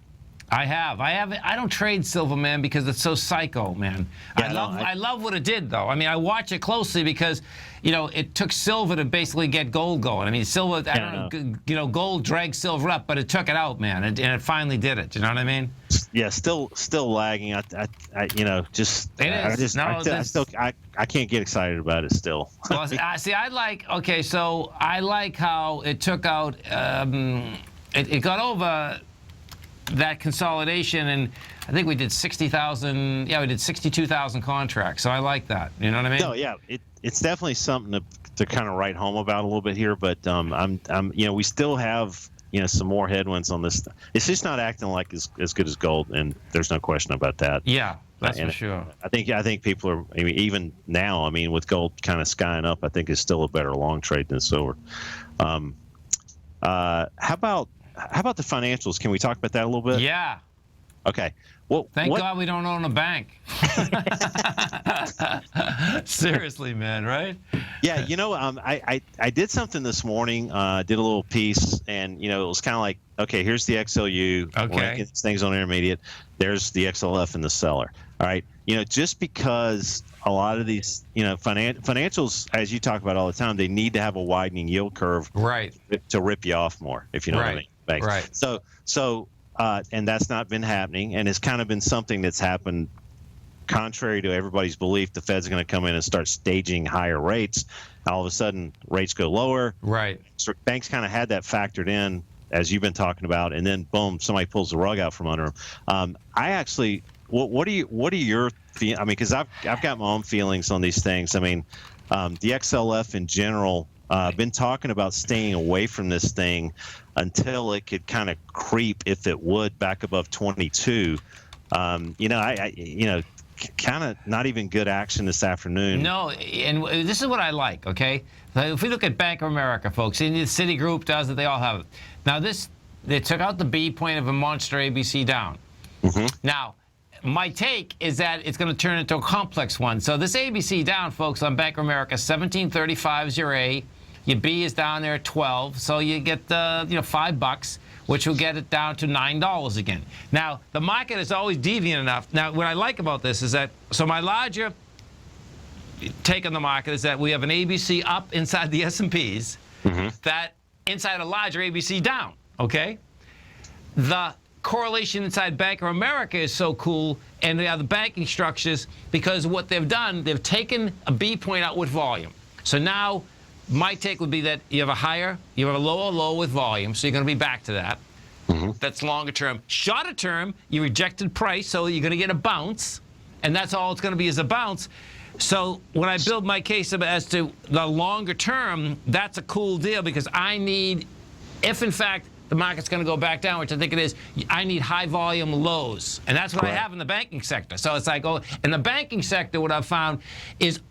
I have. I don't trade silver, man, because it's so psycho, man. I love what it did, though. I mean, I watch it closely because, it took silver to basically get gold going. I mean, silver, gold dragged silver up, but it took it out, man, and it finally did it. Do you know what I mean? Yeah, still lagging. I can't get excited about it still. Well, see, I like how it took out, it got over that consolidation, and I think we did 60,000. Yeah, we did 62,000 contracts. So I like that. You know what I mean? No, yeah, it's definitely something to kind of write home about a little bit here. But we still have some more headwinds on this. It's just not acting like as good as gold, and there's no question about that. Yeah, that's for sure. I think people are, even now. I mean, with gold kind of skying up, I think it's still a better long trade than silver. How about the financials? Can we talk about that a little bit? Yeah. Okay. Well, thank God we don't own a bank. Seriously, man, right? Yeah, I did something this morning. Did a little piece, and it was kind of like, okay, here's the XLU. Okay. Things on intermediate. There's the XLF in the seller. All right. Just because a lot of these, financials, as you talk about all the time, they need to have a widening yield curve, right, to rip you off more, if you know what I mean. Banks. Right. So, and that's not been happening, and it's kind of been something that's happened contrary to everybody's belief. The Fed's going to come in and start staging higher rates. All of a sudden, rates go lower. Right. So banks kind of had that factored in, as you've been talking about, and then boom, somebody pulls the rug out from under them. I actually what are your I mean, because I've got my own feelings on these things. I mean, the XLF in general, I've been talking about staying away from this thing until it could kind of creep, if it would, back above 22. I kind of not even good action this afternoon. No, and this is what I like, okay? If we look at Bank of America, folks, and Citigroup does it, they all have it. Now, they took out the B point of a monster ABC down. Mm-hmm. Now, my take is that it's going to turn into a complex one. So this ABC down, folks, on Bank of America, 1735 is your A. Your B is down there at 12, so you get $5, which will get it down to $9 again. Now, the market is always deviant enough. Now, what I like about this is that, so my larger take on the market is that we have an ABC up inside the S&Ps, that inside a larger ABC down, okay? The correlation inside Bank of America is so cool, and they have the banking structures, because what they've done, they've taken a B point out with volume. So now, my take would be that you have a lower low with volume, so you're going to be back to that. That's longer term. Shorter term, you rejected price, so you're going to get a bounce, and that's all it's going to be is a bounce. So when I build my case as to the longer term, that's a cool deal, because I need, if in fact the market's going to go back down, which I think it is, I need high volume lows, and that's what I have in the banking sector. So it's like, in the banking sector, what I've found is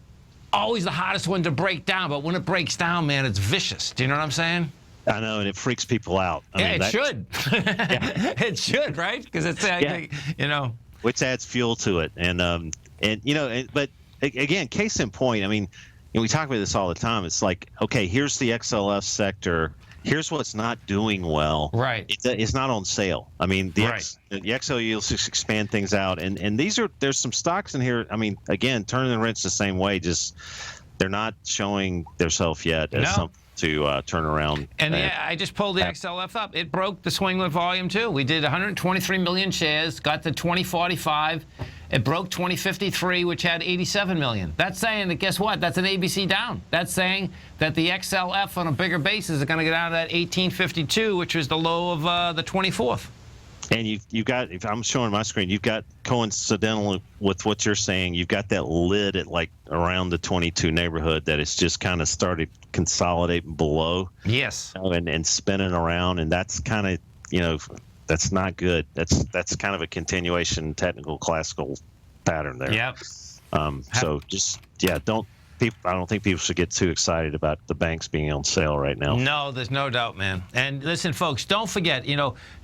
always the hardest one to break down, but when it breaks down, man, it's vicious. Do you know what I'm saying? I know, and it freaks people out. It should. It should, right? Because it's, which adds fuel to it, but again, case in point. I mean, we talk about this all the time. It's like, okay, here's the XLF sector. Here's what's not doing well. Right. It's not on sale. I mean, the XLU will just expand things out, and there's some stocks in here. I mean, again, turning the wrench the same way. Just they're not showing themselves yet as something to turn around. And I just pulled the XLF up. It broke the swing with volume too. We did 123 million shares, got to 2045. It broke 2053, which had 87 million. That's saying that, guess what? That's an ABC down. That's saying that the XLF on a bigger basis is going to go down to that 1852, which was the low of the 24th. And you've got, if I'm showing my screen, you've got, coincidental with what you're saying, you've got that lid at like around the 22 neighborhood that it's just kind of started consolidating below. Yes. And spinning around, and that's kind of, that's not good. That's kind of a continuation technical classical pattern there. Yep. So just I don't think people should get too excited about the banks being on sale right now. No, there's no doubt, man. And listen, folks, don't forget,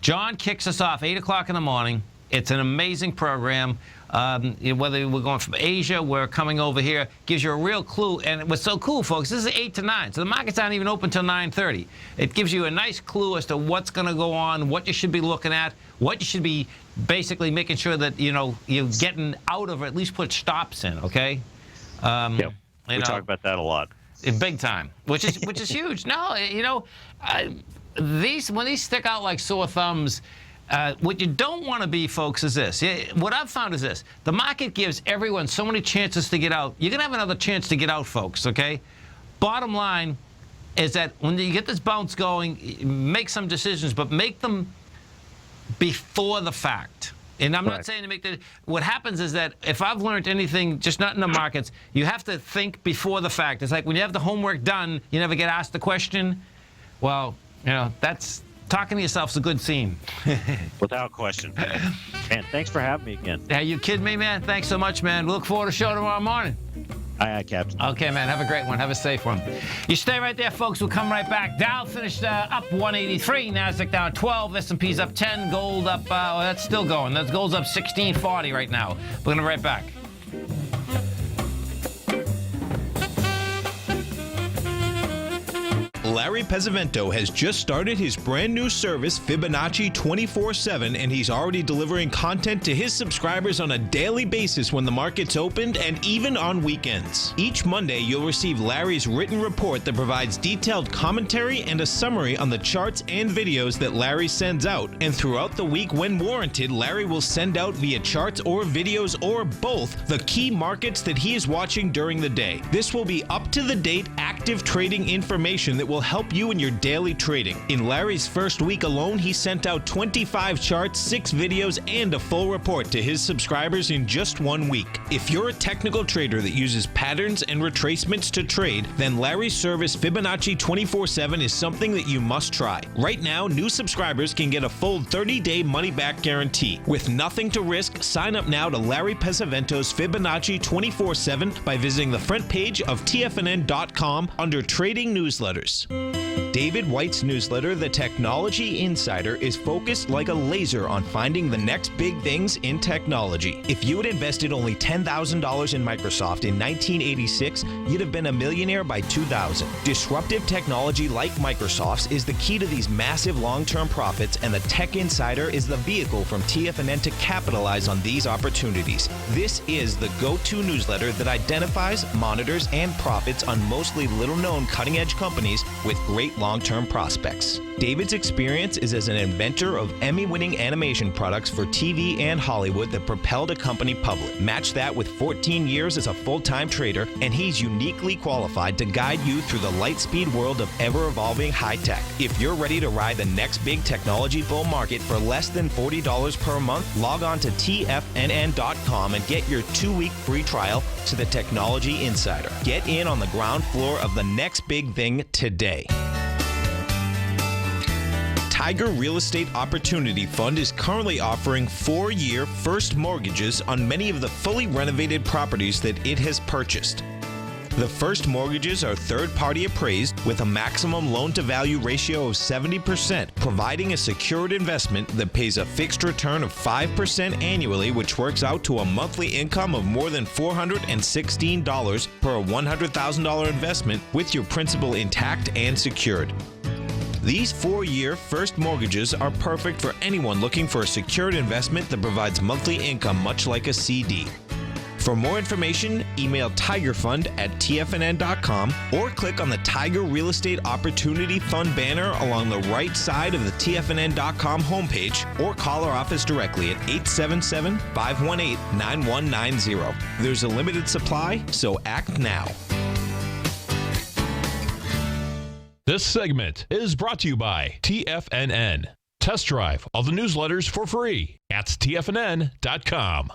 John kicks us off 8 o'clock in the morning. It's an amazing program. Whether we're going from Asia, we're coming over here, gives you a real clue. And what's so cool, folks, this is 8 to 9. So the market's not even open until 9:30. It gives you a nice clue as to what's going to go on, what you should be looking at, what you should be basically making sure that, you're getting out of, or at least put stops in, okay? Yep. We talk about that a lot. Big time, which is huge. No, when these stick out like sore thumbs, what you don't want to be, folks, is this. What I've found is this. The market gives everyone so many chances to get out. You're going to have another chance to get out, folks, okay? Bottom line is that when you get this bounce going, make some decisions, but make them before the fact. And I'm not saying to make that. What happens is that if I've learned anything, just not in the markets, you have to think before the fact. It's like when you have the homework done, you never get asked the question. Well, that's talking to yourself's a good scene. Without question. Man, thanks for having me again. Are you kidding me, man? Thanks so much, man. We look forward to the show tomorrow morning. Aye, Captain. Okay, man. Have a great one. Have a safe one. You stay right there, folks. We'll come right back. Dow finished up 183. Nasdaq down 12. S&P's up 10. Gold up, that's still going. Gold's up 1640 right now. We're going to be right back. Larry Pesavento has just started his brand new service, Fibonacci 24/7, and he's already delivering content to his subscribers on a daily basis when the market's opened and even on weekends. Each Monday, you'll receive Larry's written report that provides detailed commentary and a summary on the charts and videos that Larry sends out. And throughout the week, when warranted, Larry will send out via charts or videos or both the key markets that he is watching during the day. This will be up-to-the-date, active trading information that will help you in your daily trading. In Larry's first week alone, he sent out 25 charts, 6 videos, and a full report to his subscribers in just 1 week. If you're a technical trader that uses patterns and retracements to trade, then Larry's service Fibonacci 24/7 is something that you must try. Right now, new subscribers can get a full 30-day money-back guarantee. With nothing to risk, sign up now to Larry Pesavento's Fibonacci 24/7 by visiting the front page of TFNN.com under Trading Newsletters. David White's newsletter, The Technology Insider, is focused like a laser on finding the next big things in technology. If you had invested only $10,000 in Microsoft in 1986, you'd have been a millionaire by 2000. Disruptive technology like Microsoft's is the key to these massive long-term profits, and the Tech Insider is the vehicle from TFNN to capitalize on these opportunities. This is the go-to newsletter that identifies, monitors, and profits on mostly little-known cutting-edge companies with great long-term prospects. David's experience is as an inventor of Emmy-winning animation products for TV and Hollywood that propelled a company public. Match that with 14 years as a full-time trader, and he's uniquely qualified to guide you through the light-speed world of ever-evolving high-tech. If you're ready to ride the next big technology bull market for less than $40 per month, log on to TFNN.com and get your 2-week free trial to the Technology Insider. Get in on the ground floor of the next big thing today. Tiger Real Estate Opportunity Fund is currently offering 4-year first mortgages on many of the fully renovated properties that it has purchased. The first mortgages are third-party appraised with a maximum loan-to-value ratio of 70%, providing a secured investment that pays a fixed return of 5% annually, which works out to a monthly income of more than $416 per $100,000 investment with your principal intact and secured. These 4-year first mortgages are perfect for anyone looking for a secured investment that provides monthly income much like a CD. For more information, email tigerfund@tfnn.com or click on the Tiger Real Estate Opportunity Fund banner along the right side of the tfnn.com homepage, or call our office directly at 877-518-9190. There's a limited supply, so act now. This segment is brought to you by TFNN. Test drive all the newsletters for free at tfnn.com.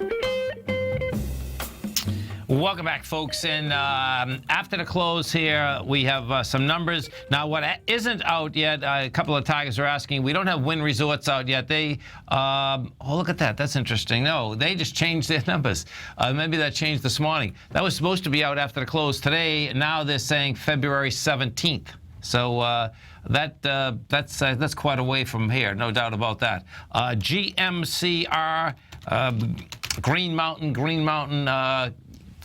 Welcome back, folks. And after the close here, we have some numbers. Now, what isn't out yet, a couple of Tigers are asking, we don't have Wynn Resorts out yet. They, oh, look at that. That's interesting. No, they just changed their numbers. Maybe that changed this morning. That was supposed to be out after the close today. Now they're saying February 17th. So that's quite a way from here, no doubt about that. GMCR, Green Mountain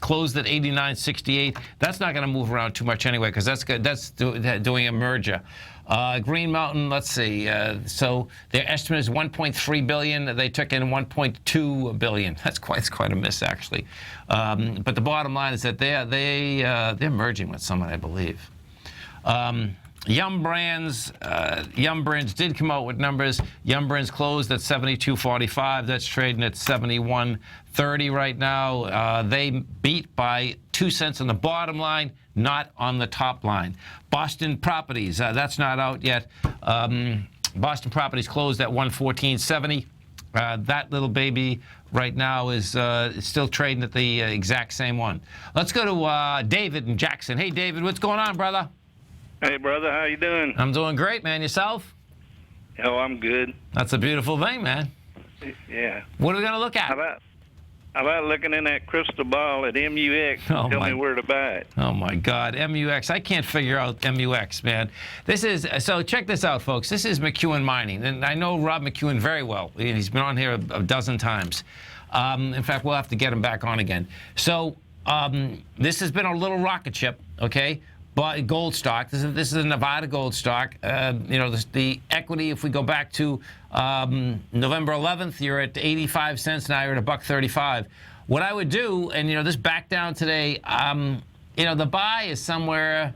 closed at 89.68. That's not going to move around too much anyway, because that's good. That's doing a merger. Green Mountain, let's see. So their estimate is 1.3 billion. They took in 1.2 billion. That's quite a miss, actually. But the bottom line is that they're merging with someone, I believe. Yum Brands did come out with numbers. Yum Brands closed at 72.45. That's trading at 71.30 right now. They beat by 2 cents on the bottom line, not on the top line. Boston Properties, that's not out yet. Boston Properties closed at 114.70. That little baby right now is still trading at the exact same one. Let's go to David in Jackson. Hey, David, what's going on, brother? Hey, brother, how you doing? I'm doing great, man. Yourself? Oh, I'm good. That's a beautiful thing, man. Yeah. What are we going to look at? How about looking in that crystal ball at MUX and tell me where to buy it? Oh, my God. MUX. I can't figure out MUX, man. So check this out, folks. This is McEwen Mining. And I know Rob McEwen very well. He's been on here a dozen times. In fact, we'll have to get him back on again. So this has been a little rocket ship, okay? But gold stock. This is a Nevada gold stock. The equity, if we go back to November 11th, you're at 85 cents. Now you're at $1.35. What I would do, and this back down today, the buy is somewhere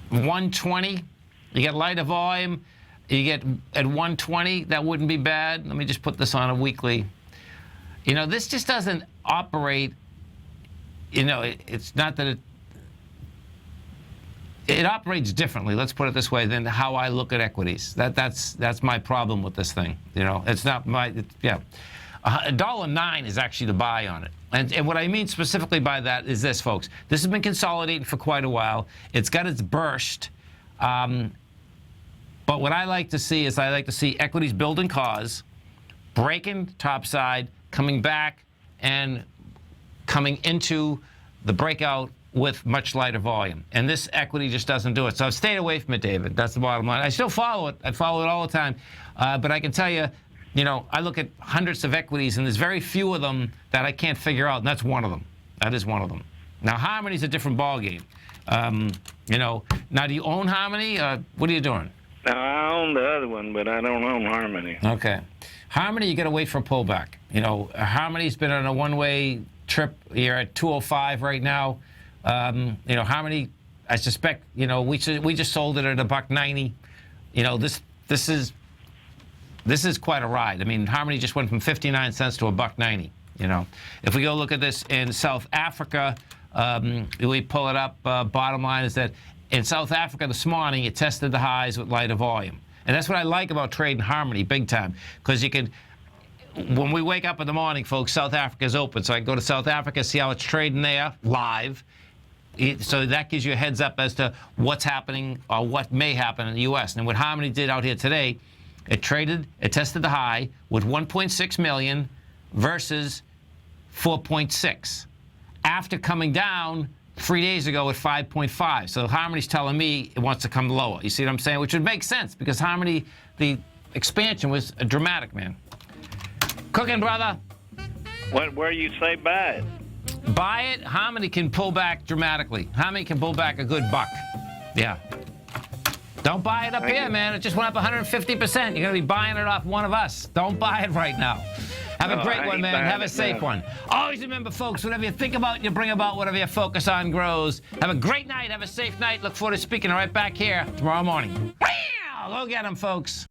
120. You get lighter volume. You get at 120. That wouldn't be bad. Let me just put this on a weekly. This just doesn't operate. It's not that it operates differently, let's put it this way, than how I look at equities. That's my problem with this thing. You know, it's not my, yeah. $1.09 is actually the buy on it. And what I mean specifically by that is this, folks. This has been consolidating for quite a while. It's got its burst. But what I like to see is I like to see equities building cause, breaking topside, coming back, and coming into the breakout with much lighter volume. And this equity just doesn't do it. So I've stayed away from it, David. That's the bottom line. I still follow it. I follow it all the time. But I can tell you, you know, I look at hundreds of equities, and there's very few of them that I can't figure out, and that's one of them. That is one of them. Now, Harmony's a different ballgame. You know, now, do you own Harmony? What are you doing? I own the other one, but I don't own Harmony. Okay. Harmony, you got to wait for a pullback. You know, Harmony's been on a one-way trip. You're at 205 right now. You know, Harmony, I suspect, you know, we just sold it at $1.90. You know, this is quite a ride. I mean, Harmony just went from 59 cents to $1.90. You know, if we go look at this in South Africa, we pull it up. Bottom line is that in South Africa this morning, it tested the highs with lighter volume, and that's what I like about trading Harmony big time, because you can. When we wake up in the morning, folks, South Africa's open, so I can go to South Africa, see how it's trading there live. So that gives you a heads up as to what's happening or what may happen in the U.S. And what Harmony did out here today, it tested the high with 1.6 million versus 4.6 after coming down 3 days ago at 5.5. So Harmony's telling me it wants to come lower. You see what I'm saying? Which would make sense, because Harmony, the expansion was dramatic, man. Cooking, brother. Where you say buy it? Buy it. Harmony can pull back dramatically. Harmony can pull back a good $1. Yeah. Don't buy it up here, man. It just went up 150%. You're going to be buying it off one of us. Don't buy it right now. Have a great one, man. Have a safe one. Always remember, folks, whatever you think about, you bring about. Whatever you focus on grows. Have a great night. Have a safe night. Look forward to speaking right back here tomorrow morning. Go get them, folks.